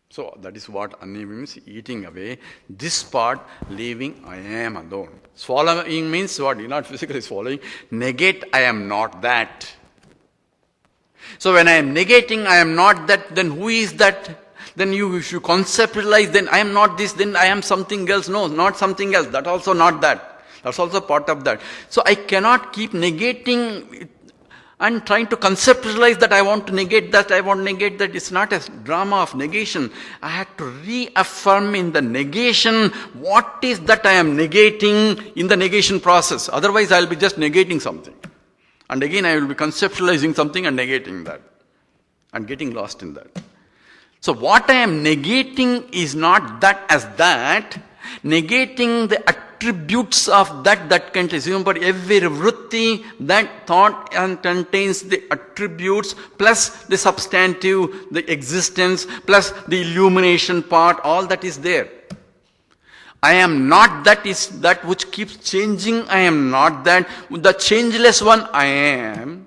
So that is what Anni means, eating away. This part, leaving I am alone. Swallowing means what? You're not physically swallowing. Negate I am not that. So when I am negating I am not that, then who is that? Then you should conceptualize, then I am not this, then I am something else. No, not something else. That also not that. That's also part of that. So I cannot keep negating and trying to conceptualize that I want to negate that, I want to negate that. It's not a drama of negation. I have to reaffirm in the negation what is that I am negating in the negation process. Otherwise I will be just negating something. And again I will be conceptualizing something and negating that. And getting lost in that. So what I am negating is not that as that, negating the attributes of that contains. Remember, every vritti, that thought contains the attributes plus the substantive, the existence, plus the illumination part, all that is there. I am not that is that which keeps changing, I am not that. The changeless one, I am.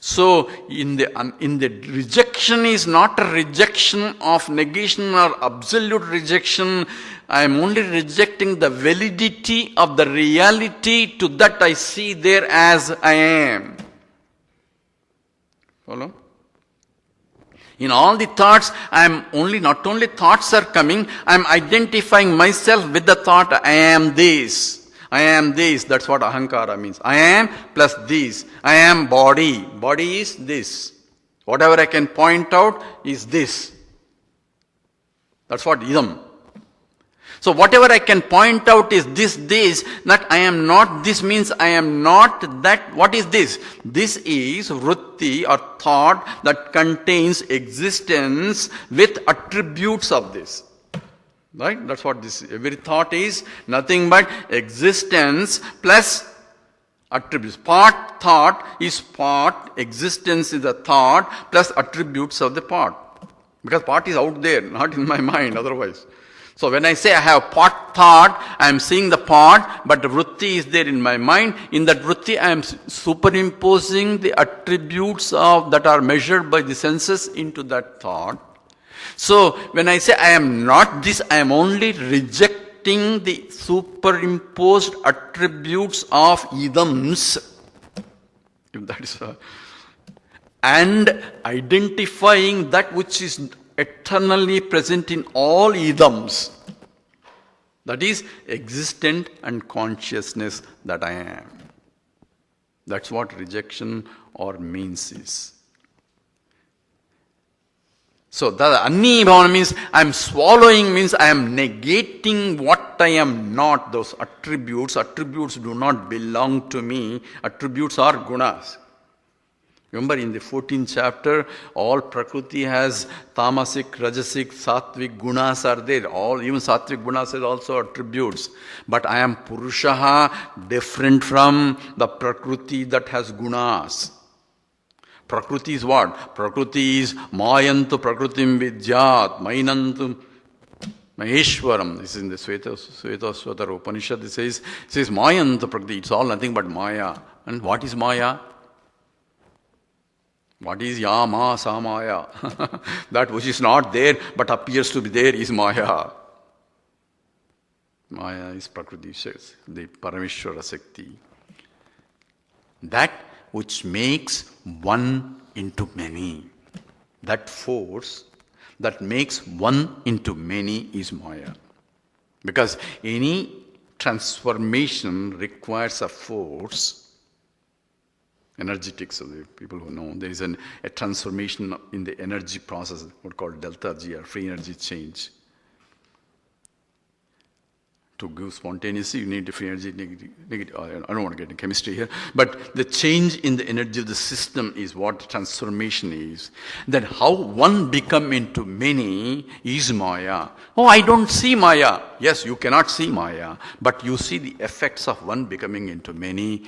So, in the rejection is not a rejection of negation or absolute rejection. I am only rejecting the validity of the reality to that I see there as I am. Follow? In all the thoughts, I am only, not only thoughts are coming, I am identifying myself with the thought, I am this. I am this, that's what ahankara means. I am plus this. I am body. Body is this. Whatever I can point out is this. That's what idam. So whatever I can point out is this, not I am not this means I am not that. What is this? This is vritti or thought that contains existence with attributes of this. Right? That's what this, every thought is nothing but existence plus attributes. Part thought is part, existence is a thought plus attributes of the part. Because part is out there, not in my mind otherwise. So when I say I have part thought, I am seeing the part, but the vritti is there in my mind. In that vritti I am superimposing the attributes of that are measured by the senses into that thought. So, when I say I am not this, I am only rejecting the superimposed attributes of idams. If that is and identifying that which is eternally present in all idams. That is existent and consciousness that I am. That's what rejection or means is. So the Anni Bhavana means I am swallowing, means I am negating what I am not. Those attributes do not belong to me. Attributes are gunas. Remember in the 14th chapter, all Prakriti has tamasic, rajasic, sattvic gunas are there. All, even sattvic gunas is also attributes. But I am Purushaha, different from the Prakriti that has gunas. Prakriti is what? Prakriti is Mayantu Prakritim Vidyat, Mainantu Maheshwaram. This is in the Svetasvatara Upanishad. It says Mayantu Prakriti. It's all nothing but Maya. And what is Maya? What is Yama Samaya? That which is not there but appears to be there is Maya. Maya is Prakriti, says the Parameshwara Sakti. That which makes one into many. That force that makes one into many is Maya. Because any transformation requires a force. Energetics of the people who know, there is a transformation in the energy process, what called delta G or free energy change. To give spontaneously, you need free energy, negative. I don't want to get into chemistry here, but the change in the energy of the system is what transformation is. Then how one become into many is Maya. Oh, I don't see Maya. Yes, you cannot see Maya, but you see the effects of one becoming into many.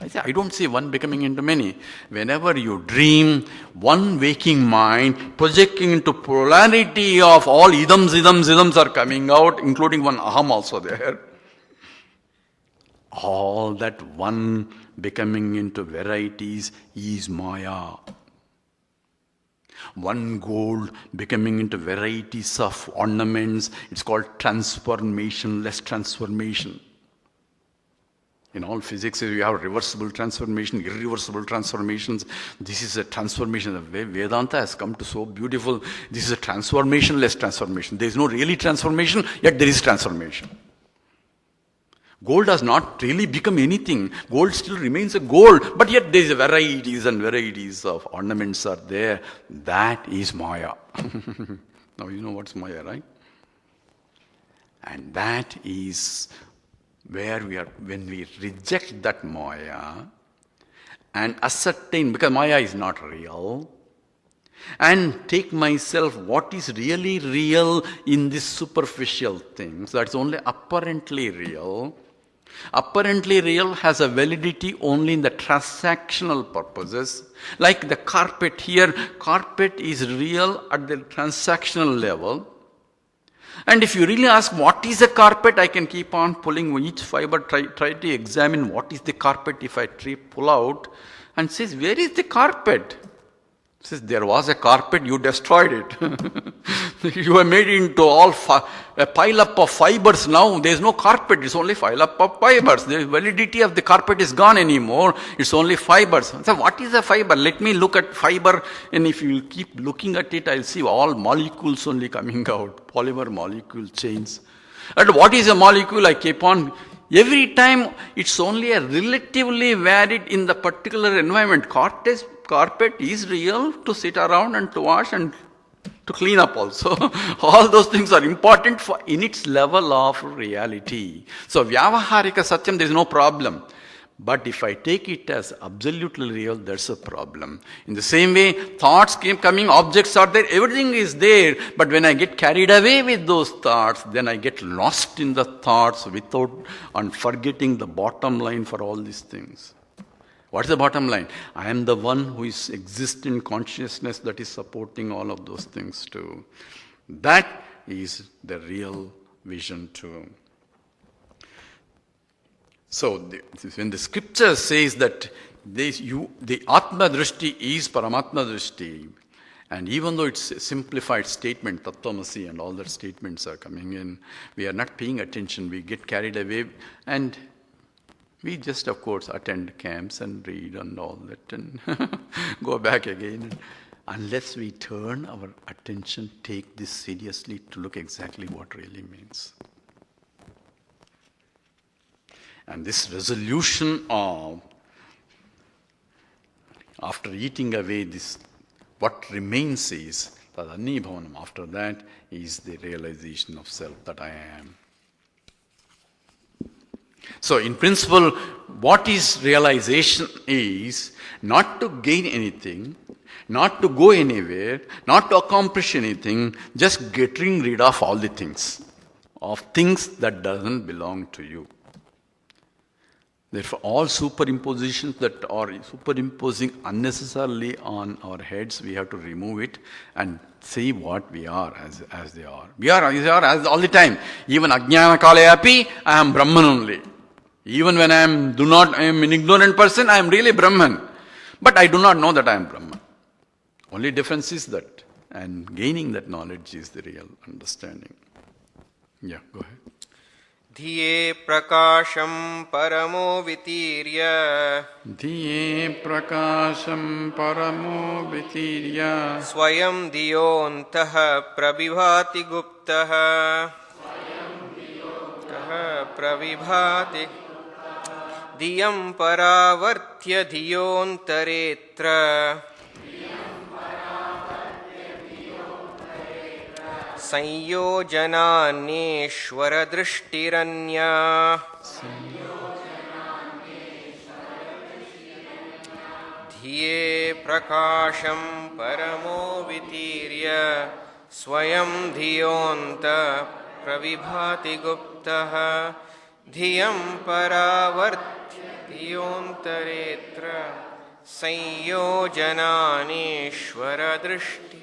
I don't see one becoming into many. Whenever you dream, one waking mind projecting into polarity of all idams are coming out, including one aham also there. All that one becoming into varieties is Maya. One gold becoming into varieties of ornaments, it's called transformationless transformation. In all physics, you have reversible transformation, irreversible transformations. This is a transformation. The way Vedanta has come to so beautiful. This is a transformationless transformation. There is no really transformation, yet there is transformation. Gold does not really become anything. Gold still remains a gold, but yet there is varieties and varieties of ornaments are there. That is Maya. Now you know what's Maya, right? And that is where we are, when we reject that Maya and ascertain, because Maya is not real, and take myself what is really real in these superficial things, that's only apparently real. Apparently real has a validity only in the transactional purposes. Like the carpet here, carpet is real at the transactional level. And if you really ask what is a carpet, I can keep on pulling each fiber, try to examine what is the carpet if I pull out, and says, where is the carpet? Says, there was a carpet, you destroyed it. You have made it into all a pile up of fibers now. There is no carpet, it's only pile up of fibers. The validity of the carpet is gone anymore. It's only fibers. So what is a fiber? Let me look at fiber, and if you keep looking at it, I'll see all molecules only coming out. Polymer molecule chains. And what is a molecule? I keep on. Every time it's only a relatively varied in the particular environment. Carpet is real to sit around and to wash and to clean up also. All those things are important for in its level of reality. So Vyavaharika Satyam, there is no problem. But if I take it as absolutely real, that's a problem. In the same way, thoughts coming, objects are there, everything is there. But when I get carried away with those thoughts, then I get lost in the thoughts and forgetting the bottom line for all these things. What is the bottom line? I am the one who is existing consciousness that is supporting all of those things too. That is the real vision too. So when the scripture says that the Atma Drishti is Paramatma Drishti, and even though it's a simplified statement, Tattvamasi and all that statements are coming in, we are not paying attention, we get carried away, and we just, of course, attend camps and read and all that and go back again. Unless we turn our attention, take this seriously to look exactly what really means. And this resolution of After eating away this, what remains is Tadani Bhavanam. After that is the realization of self, that I am. So in principle, what is realization is not to gain anything, not to go anywhere, not to accomplish anything, just getting rid of all the things that doesn't belong to you. Therefore, all superimpositions that are superimposing unnecessarily on our heads, we have to remove it and see what we are as they are. We are as all the time. Even Ajnana Kalayapi, I am Brahman only. Even when I am an ignorant person, I am really Brahman. But I do not know that I am Brahman. Only difference is that. And gaining that knowledge is the real understanding. Yeah, go ahead. धिये प्रकाशं परमो वितीर्य Dhiye prakasham paramo vitirya स्वयं धियोऽन्तः प्रविभाति गुप्तः प्रविभाति धियं परावर्त्य धियोऽन्तरेऽत्र संयोजनान्येश्वरदृष्टिरन्या धिये प्रकाशं परमो वितीर्य स्वयं धियोऽन्तः प्रविभाति गुप्तः धियं परावर्त्य धियोऽन्तरेऽत्र संयोजनान्येश्वरदृष्टि.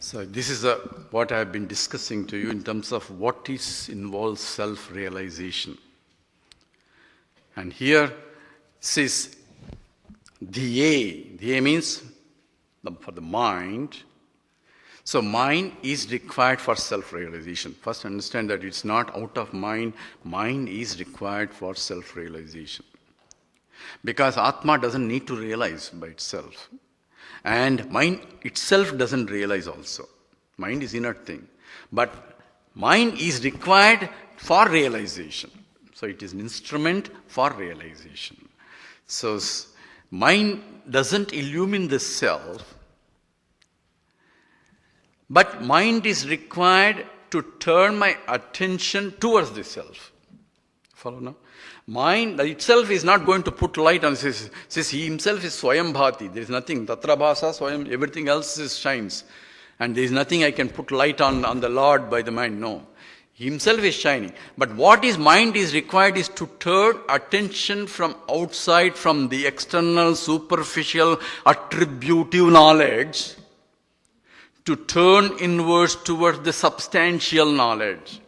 So this is what I have been discussing to you in terms of what involves self-realization. And here says Dhiye. Dhiye means for the mind. So mind is required for self-realization. First understand that it's not out of mind. Mind is required for self-realization. Because Atma doesn't need to realize by itself. And mind itself doesn't realize also. Mind is inert thing. But mind is required for realization. So it is an instrument for realization. So mind doesn't illumine the self, but mind is required to turn my attention towards the self. Follow now? Mind itself is not going to put light on, says he himself is Swayam Bhati. There is nothing. Tatra Bhasa, Swayam, everything else shines. And there is nothing I can put light on the Lord by the mind. No. He himself is shining. But what is mind is required is to turn attention from outside, from the external, superficial, attributive knowledge, to turn inwards towards the substantial knowledge.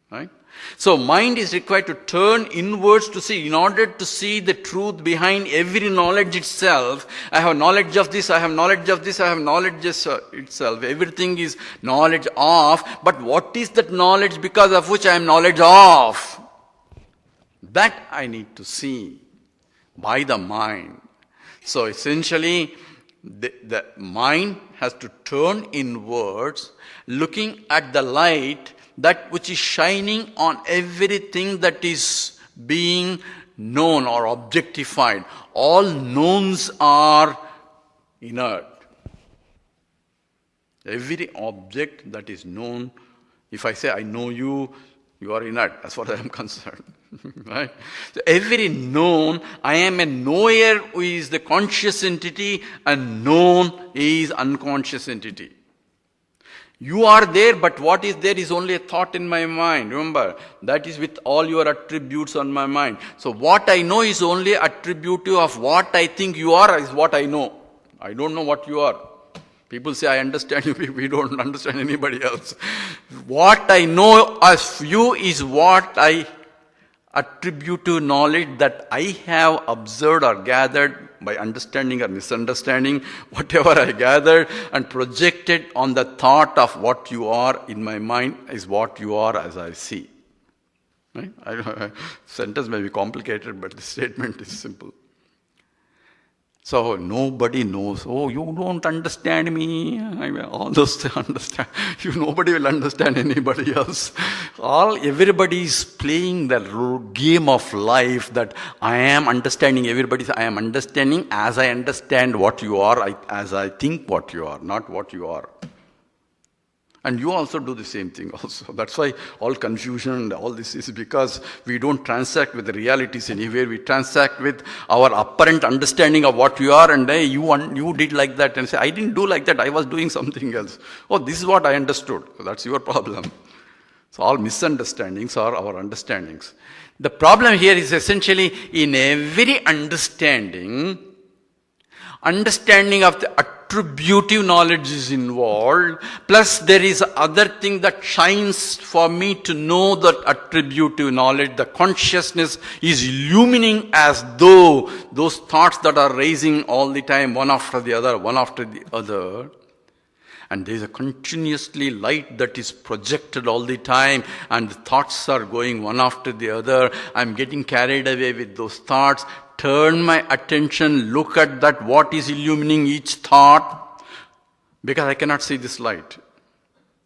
Right? So mind is required to turn inwards to see, in order to see the truth behind every knowledge itself. I have knowledge of this, I have knowledge of this, I have knowledge itself. Everything is knowledge of, but what is that knowledge because of which I am knowledge of? That I need to see by the mind. So essentially, the mind has to turn inwards, looking at the light, that which is shining on everything that is being known or objectified. All knowns are inert. Every object that is known, if I say I know you, you are inert, as far as I am concerned. Right? So every known, I am a knower who is the conscious entity, and known is unconscious entity. You are there, but what is there is only a thought in my mind. Remember, that is with all your attributes on my mind. So what I know is only attributive of what I think you are is what I know. I don't know what you are. People say, I understand you, we don't understand anybody else. What I know as you is what I attribute to knowledge that I have observed or gathered by understanding or misunderstanding, whatever I gathered and projected on the thought of what you are in my mind is what you are as I see. Right? Sentence may be complicated, but the statement is simple. So nobody knows, oh, you don't understand me. I mean, all those understand. Nobody will understand anybody else. Everybody is playing the game of life that I am understanding. I am understanding as I understand what you are, as I think what you are, not what you are. And you also do the same thing also. That's why all confusion and all this is because we don't transact with the realities anywhere. We transact with our apparent understanding of what you are, and hey, you did like that, and say, I didn't do like that, I was doing something else. Oh, this is what I understood. So that's your problem. So all misunderstandings are our understandings. The problem here is essentially in every understanding of the attributive knowledge is involved, plus there is other thing that shines for me to know that attributive knowledge. The consciousness is illumining as though those thoughts that are rising all the time, one after the other, and there is a continuously light that is projected all the time, and the thoughts are going one after the other. I'm getting carried away with those thoughts. Turn my attention, look at that, what is illumining each thought, because I cannot see this light.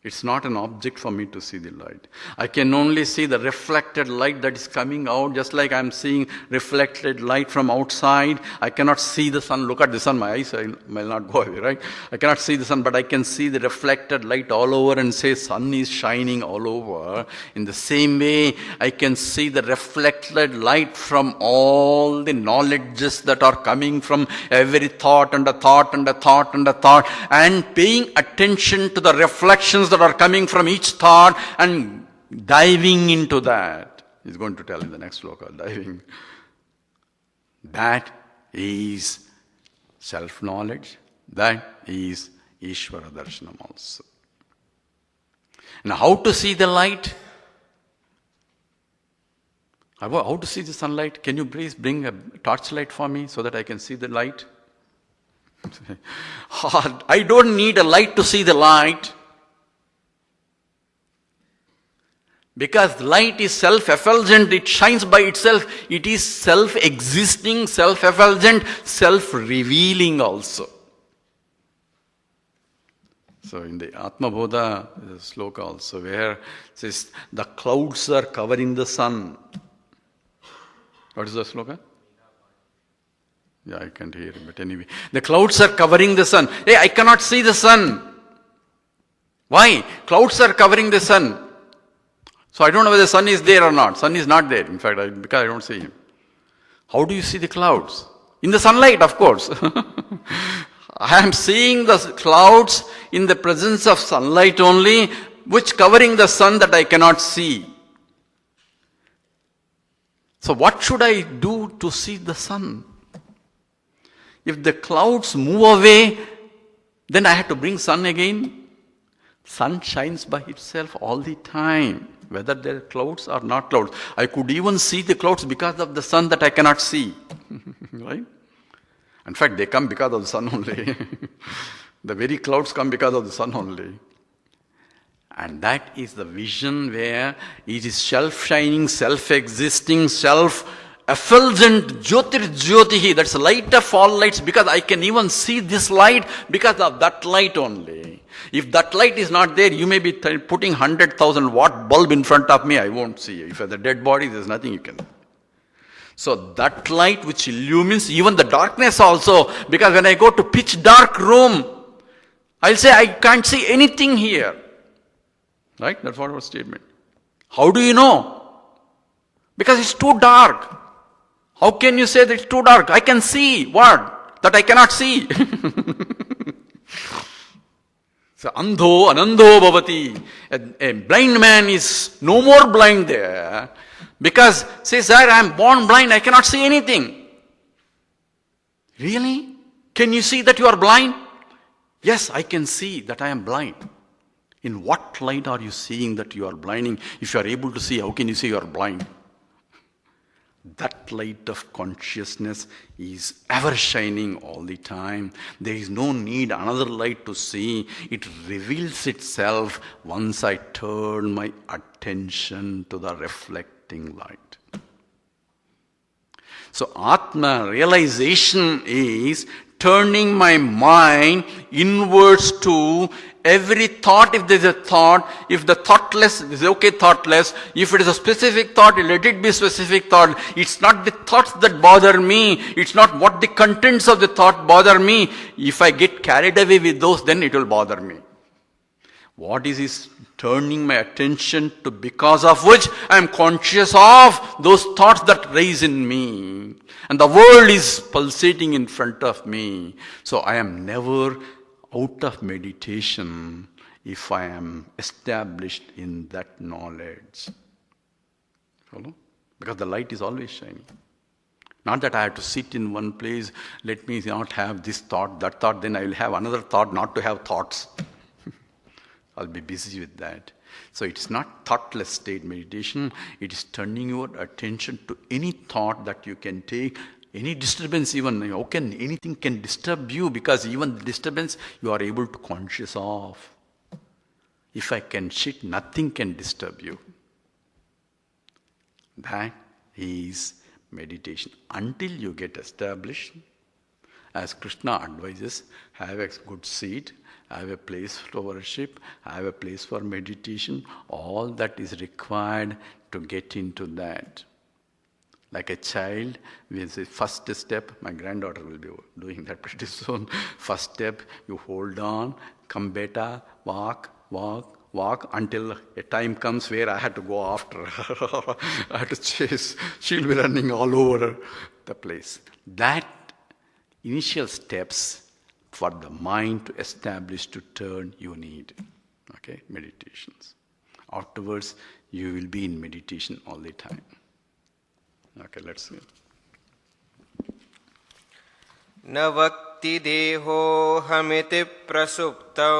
It's not an object for me to see the light. I can only see the reflected light that is coming out, just like I'm seeing reflected light from outside. I cannot see the sun. Look at the sun, my eyes will not go away, right? I cannot see the sun, but I can see the reflected light all over and say sun is shining all over. In the same way, I can see the reflected light from all the knowledges that are coming from every thought and a thought and a thought and a thought, and paying attention to the reflections that are coming from each thought and diving into that. He's going to tell in the next sloka, diving. That is self-knowledge. That is Ishvara Darshanam also. Now, how to see the light? How to see the sunlight? Can you please bring a torchlight for me so that I can see the light? I don't need a light to see the light. Because light is self-effulgent, it shines by itself, it is self-existing, self-effulgent, self-revealing also. So in the Atma Bodha, there's a sloka also where it says, the clouds are covering the sun. What is the sloka? Yeah, I can't hear it, but anyway. The clouds are covering the sun. Hey, I cannot see the sun. Why? Clouds are covering the sun. So I don't know whether the sun is there or not. Sun is not there, in fact, because I don't see him. How do you see the clouds? In the sunlight, of course. I am seeing the clouds in the presence of sunlight only, which covering the sun that I cannot see. So what should I do to see the sun? If the clouds move away, then I have to bring sun again. Sun shines by itself all the time, whether there are clouds or not clouds. I could even see the clouds because of the sun that I cannot see. Right? In fact, they come because of the sun only. The very clouds come because of the sun only. And that is the vision where it is self-shining, self-existing, self-effulgent, jyotir jyotihi. That's the light of all lights, because I can even see this light because of that light only. If that light is not there, you may be putting 100,000 watt bulb in front of me, I won't see it. If you're the dead body, there's nothing you can do. So that light which illumines even the darkness also, because when I go to pitch dark room, I'll say I can't see anything here. Right? That's what our statement. How do you know? Because it's too dark. How can you say that it's too dark? I can see what? That I cannot see. So, andho anandho bhavati. A blind man is no more blind there. Because, says, sir, I am born blind, I cannot see anything. Really? Can you see that you are blind? Yes, I can see that I am blind. In what light are you seeing that you are blinding? If you are able to see, how can you say you are blind? That light of consciousness is ever shining all the time. There is no need another light to see. It reveals itself once I turn my attention to the reflecting light. So Atma realization is turning my mind inwards to every thought. If there is a thought, if the thoughtless is okay, thoughtless. If it is a specific thought, let it be specific thought. It's not the thoughts that bother me. It's not what the contents of the thought bother me. If I get carried away with those, then it will bother me. What is turning my attention to, because of which I am conscious of those thoughts that rise in me. And the world is pulsating in front of me. So I am never out of meditation if I am established in that knowledge. Follow? Because the light is always shining. Not that I have to sit in one place, let me not have this thought, that thought, then I will have another thought, not to have thoughts. I'll be busy with that. So it's not thoughtless state meditation, it is turning your attention to any thought that you can take, any disturbance even. How can anything can disturb you? Because even the disturbance you are able to conscious of. If I can sit, nothing can disturb you. That is meditation. Until you get established, as Krishna advises, have a good seat, have a place for worship, have a place for meditation. All that is required to get into that. Like a child, we say first step, my granddaughter will be doing that pretty soon. First step, you hold on, come beta, walk, walk, walk, until a time comes where I have to go after her. I have to chase. She'll be running all over the place. That initial steps for the mind to establish, to turn, you need. Okay, meditations. Afterwards, you will be in meditation all the time. Okay, let's see. न वक्ति देहोऽहमिति प्रसुप्तौ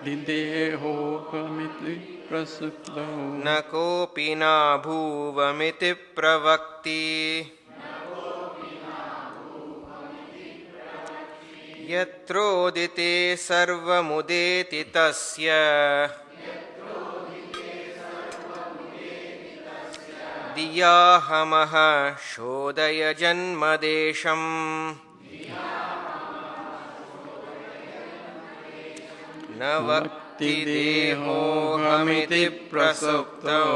देहोऽहमिति प्रसुप्तौ न कोऽपि नाभूवमिति प्रवक्ति यत्रोदिते सर्वमुदेति तस्य दियाहमः शोधय जन्मदेशम् न वक्ति देहोऽहमिति प्रसुप्तौ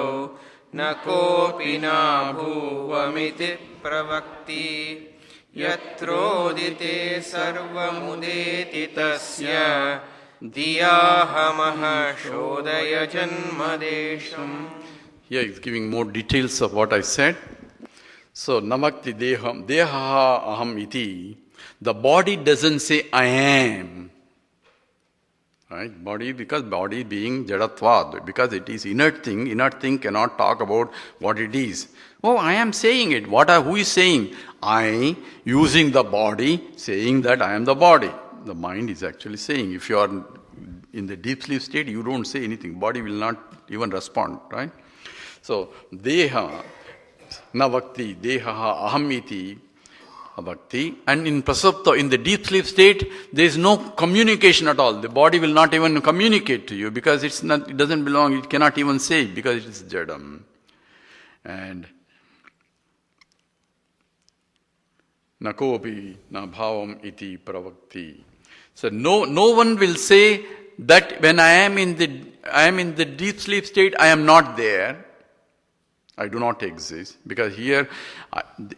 न कोऽपि नाभूवमिति प्रवक्ति यत्रोदिते सर्वमुदेति तस्य दियाहमः शोधय जन्मदेशम्. Here he's giving more details of what I said. So, namakti deham, deha aham iti. The body doesn't say I am. Right? Body, because body being jadatvad, because it is inert thing cannot talk about what it is. Oh, I am saying it. Who is saying? I, using the body, saying that I am the body. The mind is actually saying. If you are in the deep sleep state, you don't say anything. Body will not even respond, right? So, deha, na vakti, deha aham iti, bhakti. And in prasupta, in the deep sleep state, there is no communication at all. The body will not even communicate to you because it doesn't belong, it cannot even say because it is jadam. And nakopi na bhavam iti pravakti. So no one will say that when I am in the deep sleep state, I am not there. I do not exist. Because here,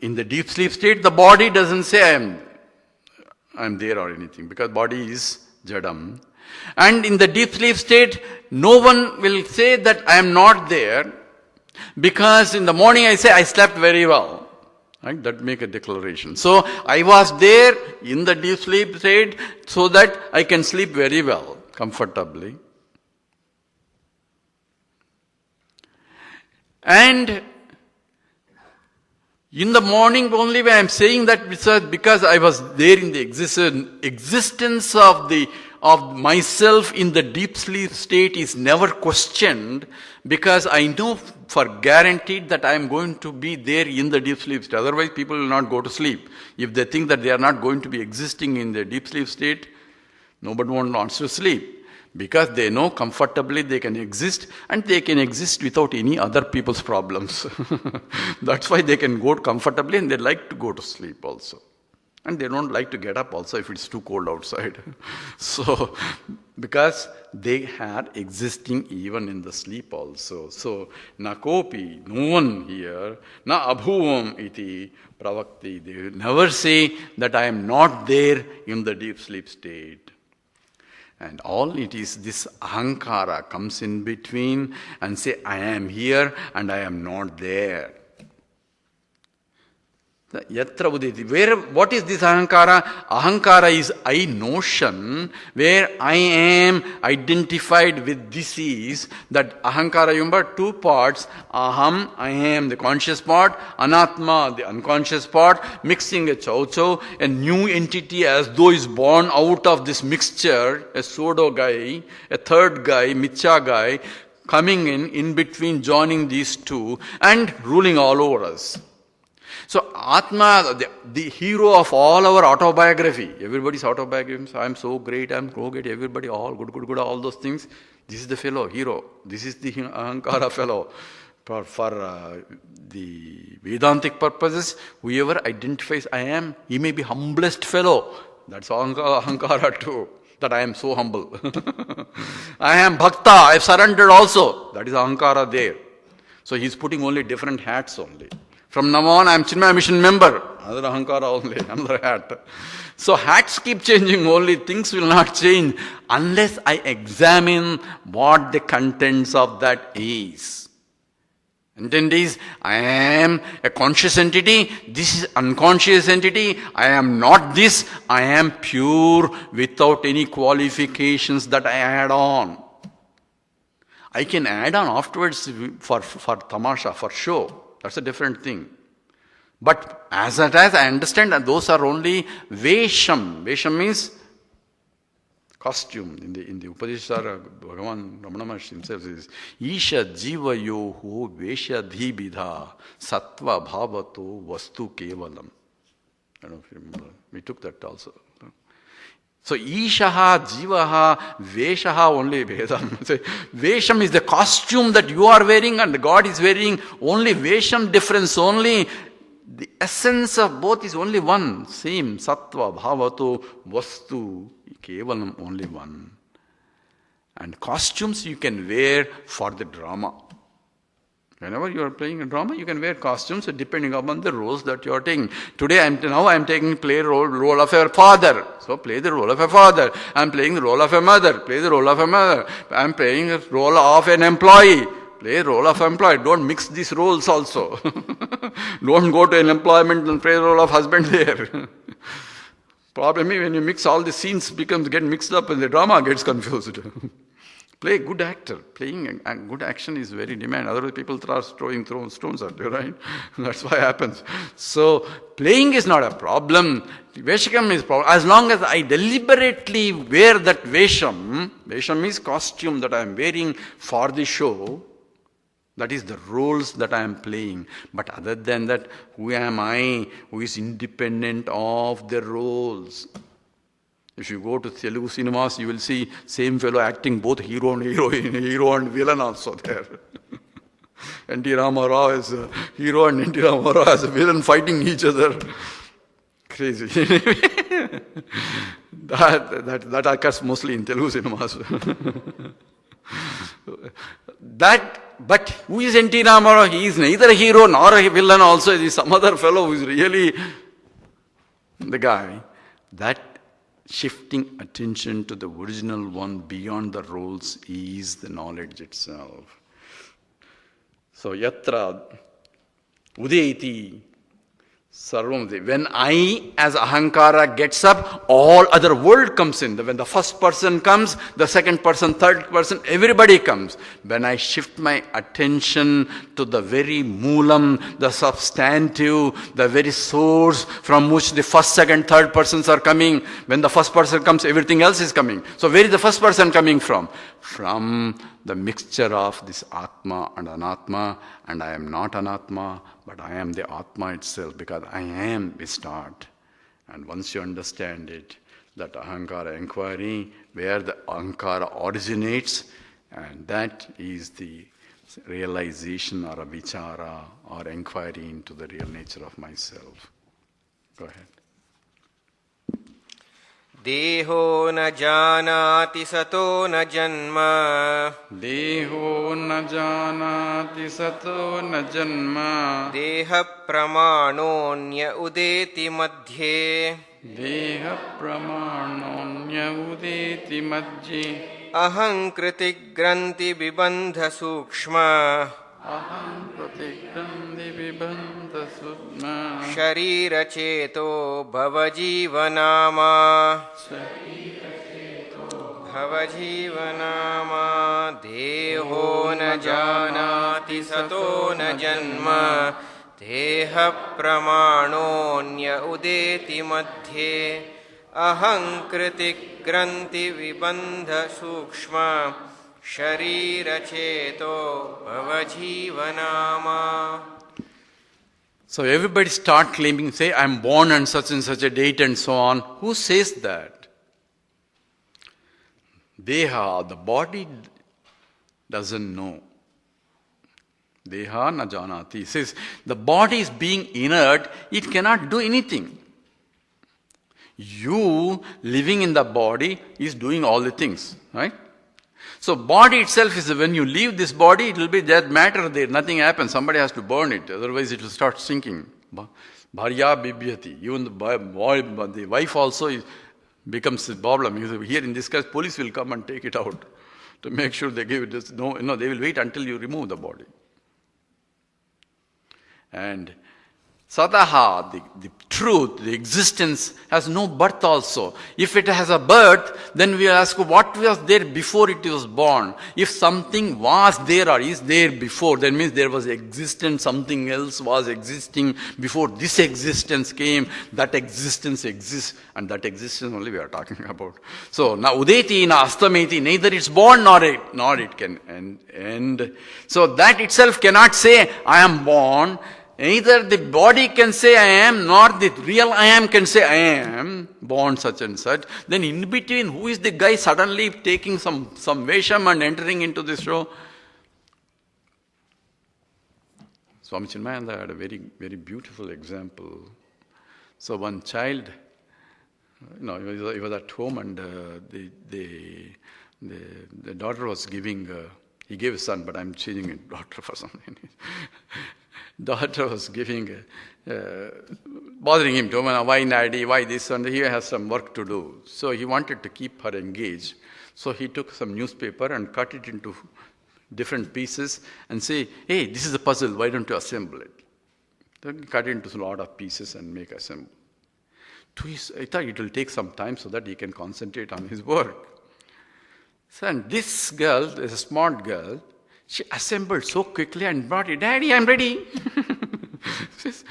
in the deep sleep state, the body doesn't say I am there or anything. Because body is jadam. And in the deep sleep state, no one will say that I am not there. Because in the morning I say I slept very well. Right? That make a declaration. So I was there in the deep sleep state so that I can sleep very well, comfortably. And in the morning only when I am saying that because I was there in the existence of myself in the deep sleep state is never questioned, because I know for guaranteed that I am going to be there in the deep sleep state. Otherwise people will not go to sleep. If they think that they are not going to be existing in the deep sleep state, nobody wants to sleep. Because they know comfortably they can exist, and they can exist without any other people's problems. That's why they can go comfortably, and they like to go to sleep also. And they don't like to get up also if it's too cold outside. So, because they are existing even in the sleep also. So, na kopi, no one here, na abhuvam iti pravakti. They will never say that I am not there in the deep sleep state. And all it is, this ahankara comes in between and say, I am here and I am not there. Yatra uditi. Where, what is this ahankara? Ahankara is I notion, where I am identified with this is, that ahankara, remember, two parts, aham, I am, the conscious part, anatma, the unconscious part, mixing a chow-chow, a new entity as though is born out of this mixture, a pseudo guy, a third guy, mithya guy, coming in between, joining these two, and ruling all over us. So, Atma, the hero of all our autobiography, everybody's autobiography, I am so great, I am so great, everybody, all good, all those things. This is the fellow, hero. This is the Ahankara fellow. For the Vedantic purposes, whoever identifies I am, he may be humblest fellow. That's Ahankara too, that I am so humble. I am Bhakta, I have surrendered also. That is Ahankara there. So, he is putting only different hats only. From now on, I am Chinmaya Mission member. Another ahankara only, another hat. So hats keep changing only, things will not change unless I examine what the contents of that is. Intent is, I am a conscious entity, this is unconscious entity, I am not this, I am pure without any qualifications that I add on. I can add on afterwards for tamasha, for show. That's a different thing. But as I understand that those are only vesham. Vesham means costume. In the Upadeshara, Bhagavan Ramana Maharshi himself says, Isha jiva yoho vesha dhibidha sattva bhavato vastu kevalam. I don't know if you remember. We took that also. So, Ishaha, Jivaha, Veshaha only Vedam. Vesham is the costume that you are wearing and God is wearing. Only Vesham difference, only the essence of both is only one. Same, Sattva, Bhavato, Vastu, Kevalam, only one. And costumes you can wear for the drama. Whenever you are playing a drama, you can wear costumes depending upon the roles that you are taking. Today, I am taking play role of a father. So play the role of a father. I am playing the role of a mother. Play the role of a mother. I am playing the role of an employee. Play the role of employee. Don't mix these roles also. Don't go to an employment and play the role of husband there. Problem is when you mix all the scenes, get mixed up and the drama gets confused. Play a good actor. Playing a good action is very demand. Otherwise people start throwing stones at you, right? That's what happens. So, playing is not a problem. Veshakam is a problem. As long as I deliberately wear that Vesham is costume that I am wearing for the show, that is the roles that I am playing. But other than that, who am I who is independent of the roles? If you go to Telugu cinemas, you will see same fellow acting both hero and heroine, hero and villain also there. N.T. Ramarao is a hero and N.T. Ramarao as a villain fighting each other. Crazy. that occurs mostly in Telugu cinemas. But who is N.T. Ramarao? He is neither a hero nor a villain also. He is some other fellow who is really the guy. That shifting attention to the original one beyond the roles is the knowledge itself. So, yatra udeti sarvam. When I as ahankara gets up, all other world comes in. When the first person comes, the second person, third person, everybody comes. When I shift my attention to the very moolam, the substantive, the very source from which the first, second, third persons are coming, when the first person comes, everything else is coming. So where is the first person coming from? From the mixture of this Atma and Anatma, and I am not Anatma, but I am the Atma itself, because I am the start. And once you understand it, that ahankara inquiry, where the ahankara originates, and that is the realization or a vichara or inquiry into the real nature of myself. Go ahead. Deho na janati sato na janma. Deho na janati sato na janma. Deha pramanonya udeti madhye. Deha pramanonya udeti madhye. Aham kriti granti vibandha sukshma. Aham pratikandi vibandha sudma. Sharira cheto bhavajivanama. Bhavajivanama. Deho na janati sato na janma. Deha pramanonya udeti madhye. Aham kriti granti vibandha sukshma. Sharira cheto bhavajivanama. So everybody start claiming, say, I'm born on such and such a date and so on. Who says that? Deha, the body doesn't know. Deha na janati. It says, the body is being inert, it cannot do anything. You living in the body is doing all the things, right? So body itself is, when you leave this body, it will be that matter there, nothing happens. Somebody has to burn it, otherwise it will start sinking. Bharya bibhyati. Even the wife also becomes a problem. Here in this case, police will come and take it out to make sure they give it. No, they will wait until you remove the body. And Sadaha, the truth, the existence has no birth also. If it has a birth, then we ask what was there before it was born. If something was there or is there before, that means there was existence, something else was existing before this existence came. That existence exists, and that existence only we are talking about. So, na udeti na astameti, neither it's born nor it can end. So that itself cannot say, I am born. Neither the body can say I am, nor the real I am can say I am born such and such. Then in between, who is the guy suddenly taking some vesham and entering into this show? Swami Chinmayananda had a very, very beautiful example. So one child, he was at home, and the daughter was giving, he gave a son, but I'm changing it, daughter for something. Daughter was giving, bothering him, why daddy, why this, and he has some work to do. So he wanted to keep her engaged. So he took some newspaper and cut it into different pieces and say, hey, this is a puzzle, why don't you assemble it? Then cut it into a lot of pieces and make assemble. I thought it will take some time so that he can concentrate on his work. So, and this girl is a smart girl. She assembled so quickly and brought it. Daddy, I'm ready. Says,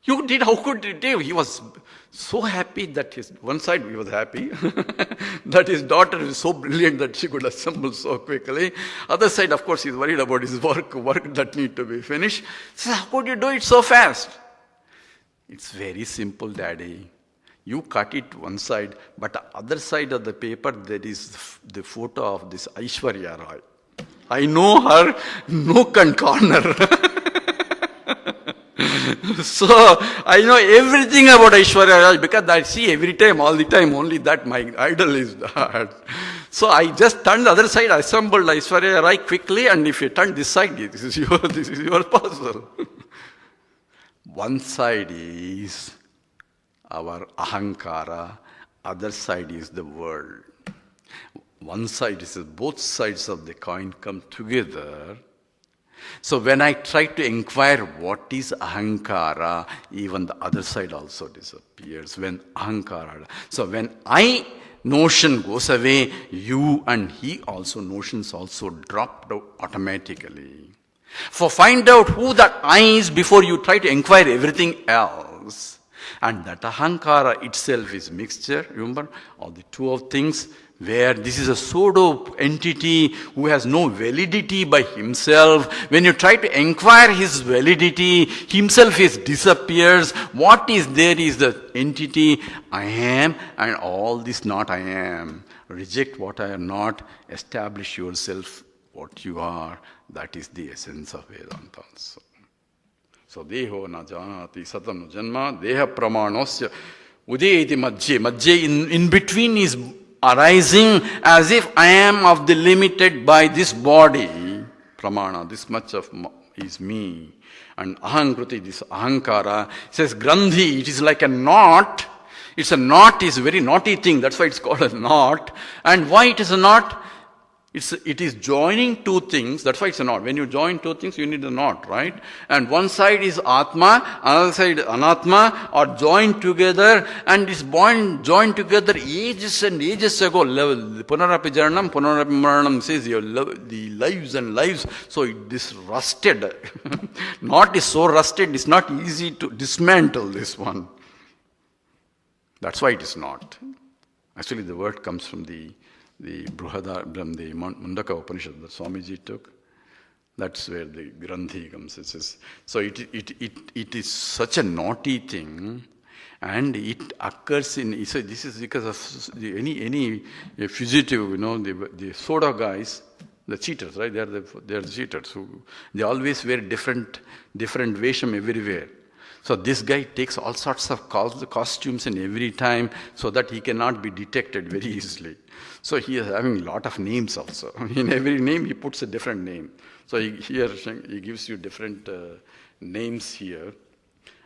you did, how could you do? He was so happy that one side he was happy that his daughter is so brilliant that she could assemble so quickly. Other side, of course, he's worried about his work that need to be finished. Says, how could you do it so fast? It's very simple, Daddy. You cut it one side, but the other side of the paper, there is the photo of this Aishwarya Rai. I know her nook and corner. So, I know everything about Aishwarya Rai because I see every time, all the time, only that my idol is that. So, I just turned the other side, assembled Aishwarya Rai quickly, and if you turn this side, this is your puzzle. One side is our ahankara, other side is the world. One side is both sides of the coin come together. So when I try to inquire what is ahankara, even the other side also disappears. When ahankara, so when I notion goes away, you and he also notions also drop automatically. For find out who that I is before you try to inquire everything else. And that ahankara itself is mixture, remember, all the two of things, where this is a pseudo entity who has no validity by himself. When you try to inquire his validity, himself disappears. What is there is the entity I am, and all this not I am. Reject what I am not, establish yourself what you are. That is the essence of Vedanta. So deho na janati satam janma deha pramanosya udeti madhye. Madhye in between is arising as if I am of the limited by this body. Pramana, this much of is me. And ahankruti, this ahankara, says grandhi, it is like a knot. It's a knot, is a very naughty thing. That's why it's called a knot. And why it is a knot? It is joining two things. That's why it's a knot. When you join two things, you need a knot, right? And one side is Atma, another side Anatma, are joined together, and this joined together ages and ages ago. Punarapi Jaranam, Punarapi Maranam says the lives and lives. So this rusted. Knot is so rusted, it's not easy to dismantle this one. That's why it is not. Actually, the word comes from the Mundaka Upanishad that Swamiji took. That's where the Grandhi comes. It says, so it is such a naughty thing, and it occurs in. So this is because of any fugitive, the soda guys, the cheaters, right? They are the cheaters who they always wear different vesham everywhere. So this guy takes all sorts of costumes in every time so that he cannot be detected very easily. So he is having a lot of names also. In every name he puts a different name. So he gives you different names here.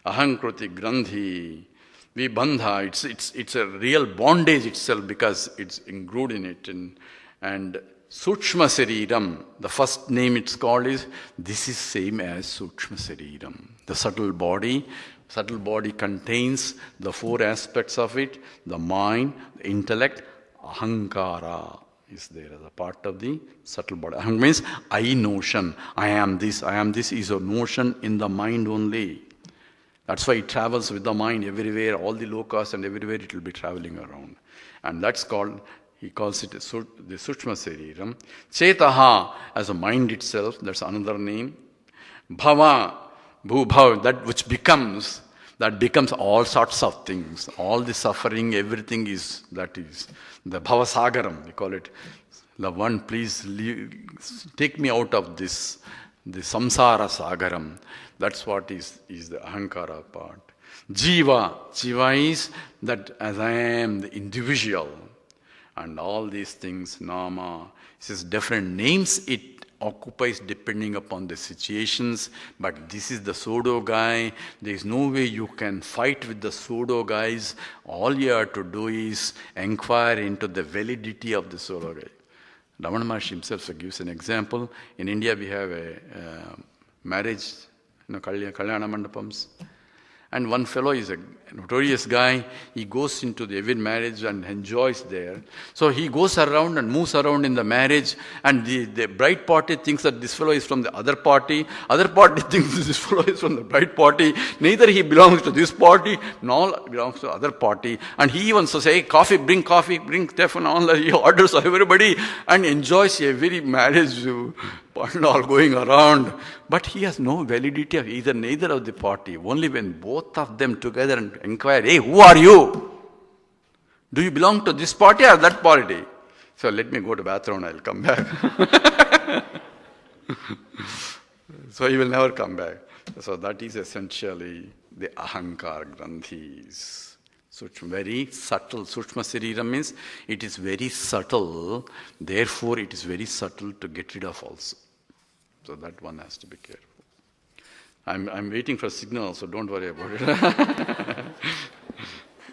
Ahankruti, Grandhi, Vibandha, it's a real bondage itself because it's ingrued in it. And Sukshma Sariram, the first name it's called is, this is same as Sukshma Sariram. The subtle body contains the four aspects of it, the mind, the intellect, ahankara is there as a part of the subtle body. Aham means I notion, I am this is a notion in the mind only. That's why it travels with the mind everywhere, all the lokas and everywhere it will be traveling around. And that's called, he calls it the Sukshma Sariram. Chetaha as a mind itself, that's another name. Bhava, Bhubhav, that which becomes all sorts of things. All the suffering, everything that is the Bhavasagaram, we call it. The one, please take me out of this, the samsara sagaram. That's what is the ahankara part. Jiva is that as I am the individual. And all these things, nama, it says different names it occupies depending upon the situations, but this is the pseudo guy. There is no way you can fight with the pseudo guys. All you have to do is inquire into the validity of the pseudo guy. Ramana Maharshi himself gives an example. In India we have a marriage, Kalyana Mandapams. And one fellow is a notorious guy. He goes into the every marriage and enjoys there. So he goes around and moves around in the marriage, and the bride party thinks that this fellow is from the other party. Other party thinks this fellow is from the bride party. Neither he belongs to this party, nor belongs to other party. And he even says, hey, bring Stefan, all. He orders everybody and enjoys every marriage all going around. But he has no validity of neither of the party. Only when both of them together and inquire, hey, who are you? Do you belong to this party or that party? So let me go to bathroom, I'll come back. So he will never come back. So that is essentially the ahankar grandhis. Very subtle. Sukshma Sariram means it is very subtle. Therefore, it is very subtle to get rid of also. So that one has to be careful. I'm waiting for a signal, so don't worry about it.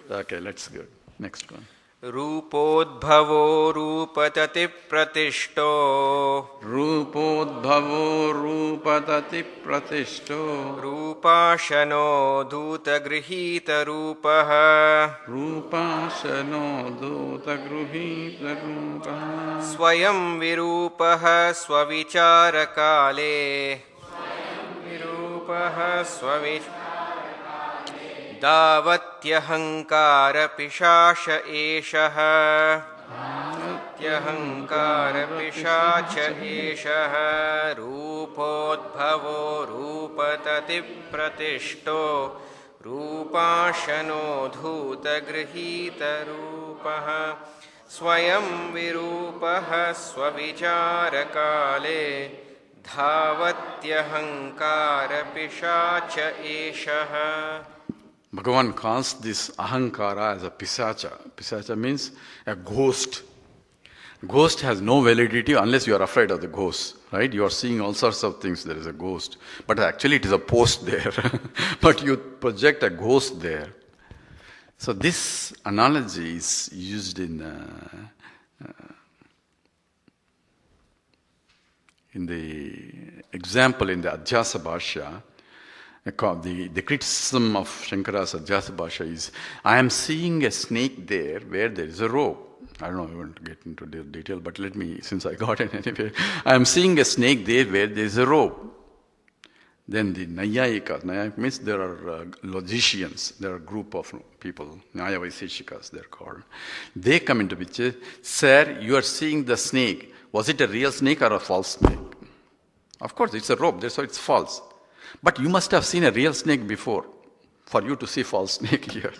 Okay, let's go. Next one. Rupodbhavo rupatati pratishto. Rupodbhavo rupatati pratishto. Rupashano dhutagrihita rupaha. Rupashano dhutagrihita rupaha. Swayam virupaha swavicharakale. Virupaha swavicharakale. Davatyahankara pishasha eshaha. धावत्यहङ्कारपिशाच एषः रूपोद्भवो रूपततिप्रतिष्ठो रूपाशनो धूतगृहीतरूपः स्वयं विरूपः स्वविचारकाले धावत्यहङ्कारपिशाच एषः. Bhagavan calls this ahankara as a pisacha. Pisacha means a ghost. Ghost has no validity unless you are afraid of the ghost, right? You are seeing all sorts of things, there is a ghost. But actually it is a post there. But you project a ghost there. So this analogy is used in the example in the Adhyasa Bhashya. The criticism of Shankara's Adhyasa Bhashya is, I am seeing a snake there where there is a rope. I don't know, I won't get into the detail, but let me, since I got it anyway. I am seeing a snake there where there is a rope. Then the Nayayikas, Nayayikas means there are logicians, there are a group of people, Nyaya Vaiseshikas they're called. They come into picture, sir, you are seeing the snake. Was it a real snake or a false snake? Of course, it's a rope, that's why it's false. But you must have seen a real snake before for you to see false snake here.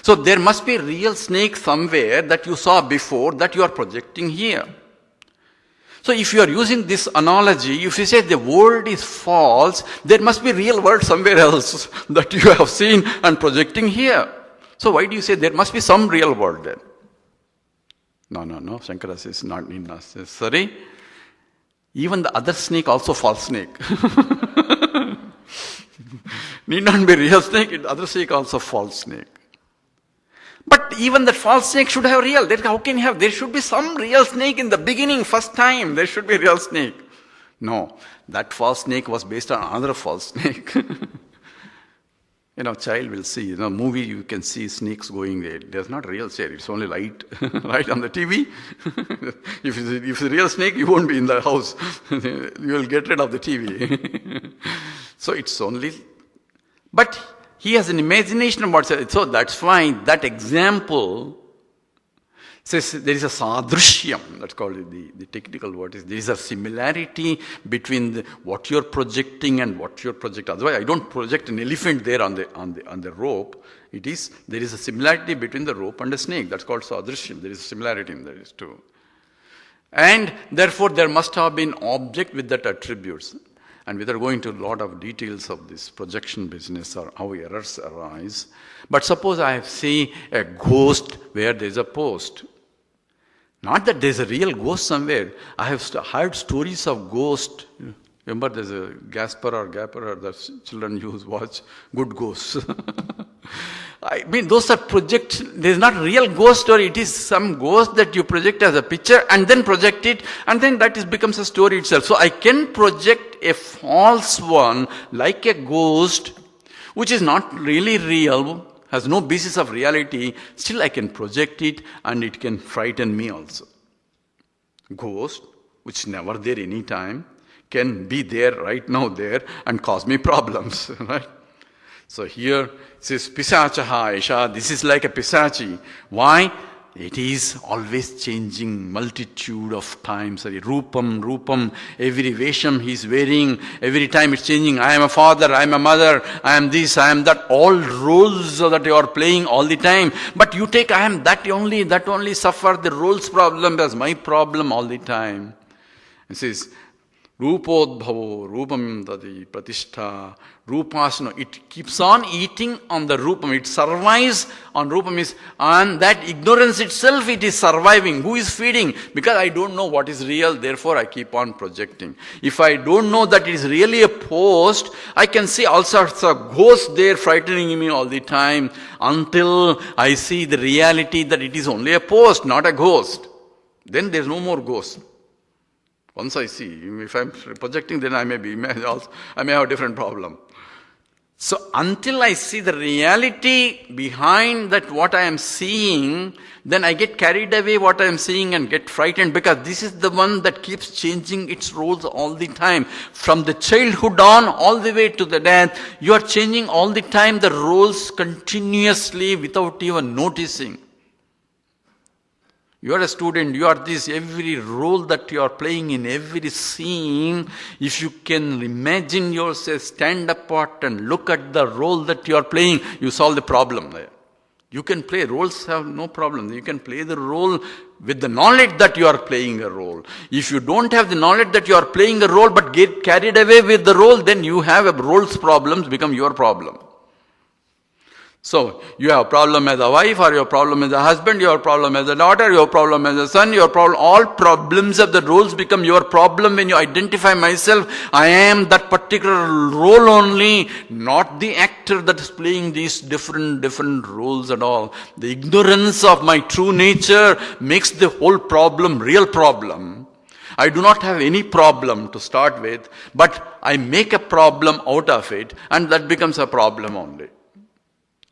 So there must be a real snake somewhere that you saw before that you are projecting here. So if you are using this analogy, if you say the world is false, there must be a real world somewhere else that you have seen and projecting here. So why do you say there must be some real world there? No. Shankara says not necessary. Even the other snake also false snake. Need not be real snake, the other snake also false snake. But even the false snake should have real. How can you have? There should be some real snake in the beginning, first time. There should be real snake. No, that false snake was based on another false snake. Child will see. Movie you can see snakes going there. There's not real snake. It's only light, right on the TV. If it's a real snake, you won't be in the house. You will get rid of the TV. So it's only. But he has an imagination about it. So that's fine. That example says there is a sadrishyam. That's called the technical word. There is a similarity between what you're projecting and what you're projecting. Otherwise, I don't project an elephant there on the rope. There is a similarity between the rope and the snake. That's called sadrishyam. There is a similarity in there too. And therefore, there must have been object with that attributes. And without going into a lot of details of this projection business or how errors arise. But suppose I see a ghost where there is a post. Not that there is a real ghost somewhere. I have heard stories of ghosts. Remember there's a Gasper or Gapper, or the children use watch Good Ghosts. I mean, those are there's not real ghost story. It is some ghost that you project as a picture and then project it, and then that becomes a story itself. So I can project a false one like a ghost, which is not really real, has no basis of reality. Still I can project it and it can frighten me also. Ghost, which is never there any time, can be there right now there and cause me problems, right? So here it says, Pisachaha Esha, this is like a Pisachi. Why? It is always changing multitude of times. Rupam, every vesham he is wearing, every time it's changing. I am a father, I am a mother, I am this, I am that. All roles that you are playing all the time. But you take, I am that only suffer the roles problem as my problem all the time. It says, Rupodbhavo, Rupam Tati Pratishtha, Rupasana. It keeps on eating on the Rupam. It survives on Rupam. And that ignorance itself, it is surviving. Who is feeding? Because I don't know what is real, therefore I keep on projecting. If I don't know that it is really a post, I can see all sorts of ghosts there frightening me all the time until I see the reality that it is only a post, not a ghost. Then there is no more ghost. Once I see, if I'm projecting, then I may have a different problem. So until I see the reality behind that what I am seeing, then I get carried away what I am seeing and get frightened, because this is the one that keeps changing its roles all the time. From the childhood on, all the way to the death, you are changing all the time the roles continuously without even noticing. You are a student, you are this, every role that you are playing in every scene, if you can imagine yourself, stand apart and look at the role that you are playing, you solve the problem there. You can play, roles have no problem. You can play the role with the knowledge that you are playing a role. If you don't have the knowledge that you are playing a role but get carried away with the role, then you have a role's problems become your problem. So, you have a problem as a wife, or your problem as a husband, your problem as a daughter, your problem as a son, your problem, all problems of the roles become your problem when you identify myself. I am that particular role only, not the actor that is playing these different roles at all. The ignorance of my true nature makes the whole problem real problem. I do not have any problem to start with, but I make a problem out of it, and that becomes a problem only.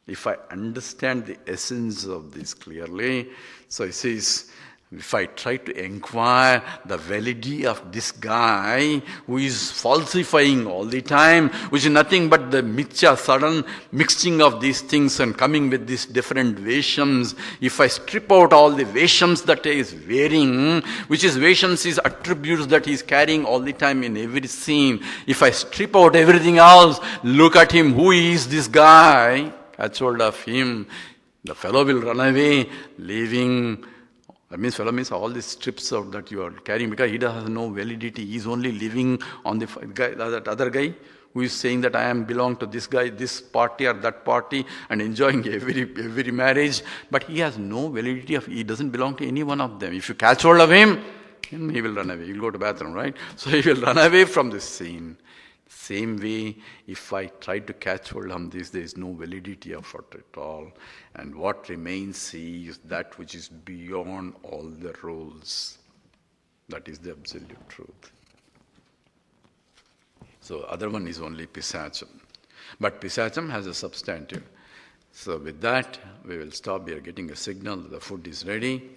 If I understand the essence of this clearly, so it says, if I try to inquire the validity of this guy who is falsifying all the time, which is nothing but the mithya, sudden mixing of these things and coming with these different veshams, if I strip out all the veshams that he is wearing, which is veshams is attributes that he is carrying all the time in every scene, if I strip out everything else, look at him, who is this guy? Catch hold of him, the fellow will run away, leaving. That means fellow means all these strips out that you are carrying, because he has no validity. He is only living on the guy, that other guy who is saying that I am belong to this guy, this party or that party, and enjoying every marriage. But he has no validity of, he doesn't belong to any one of them. If you catch hold of him, he will run away. He will go to bathroom, right? So he will run away from this scene. Same way, if I try to catch hold of this, there is no validity of it at all. And what remains is that which is beyond all the rules. That is the absolute truth. So other one is only Pisacham. But Pisacham has a substantive. So with that, we will stop. We are getting a signal that the food is ready.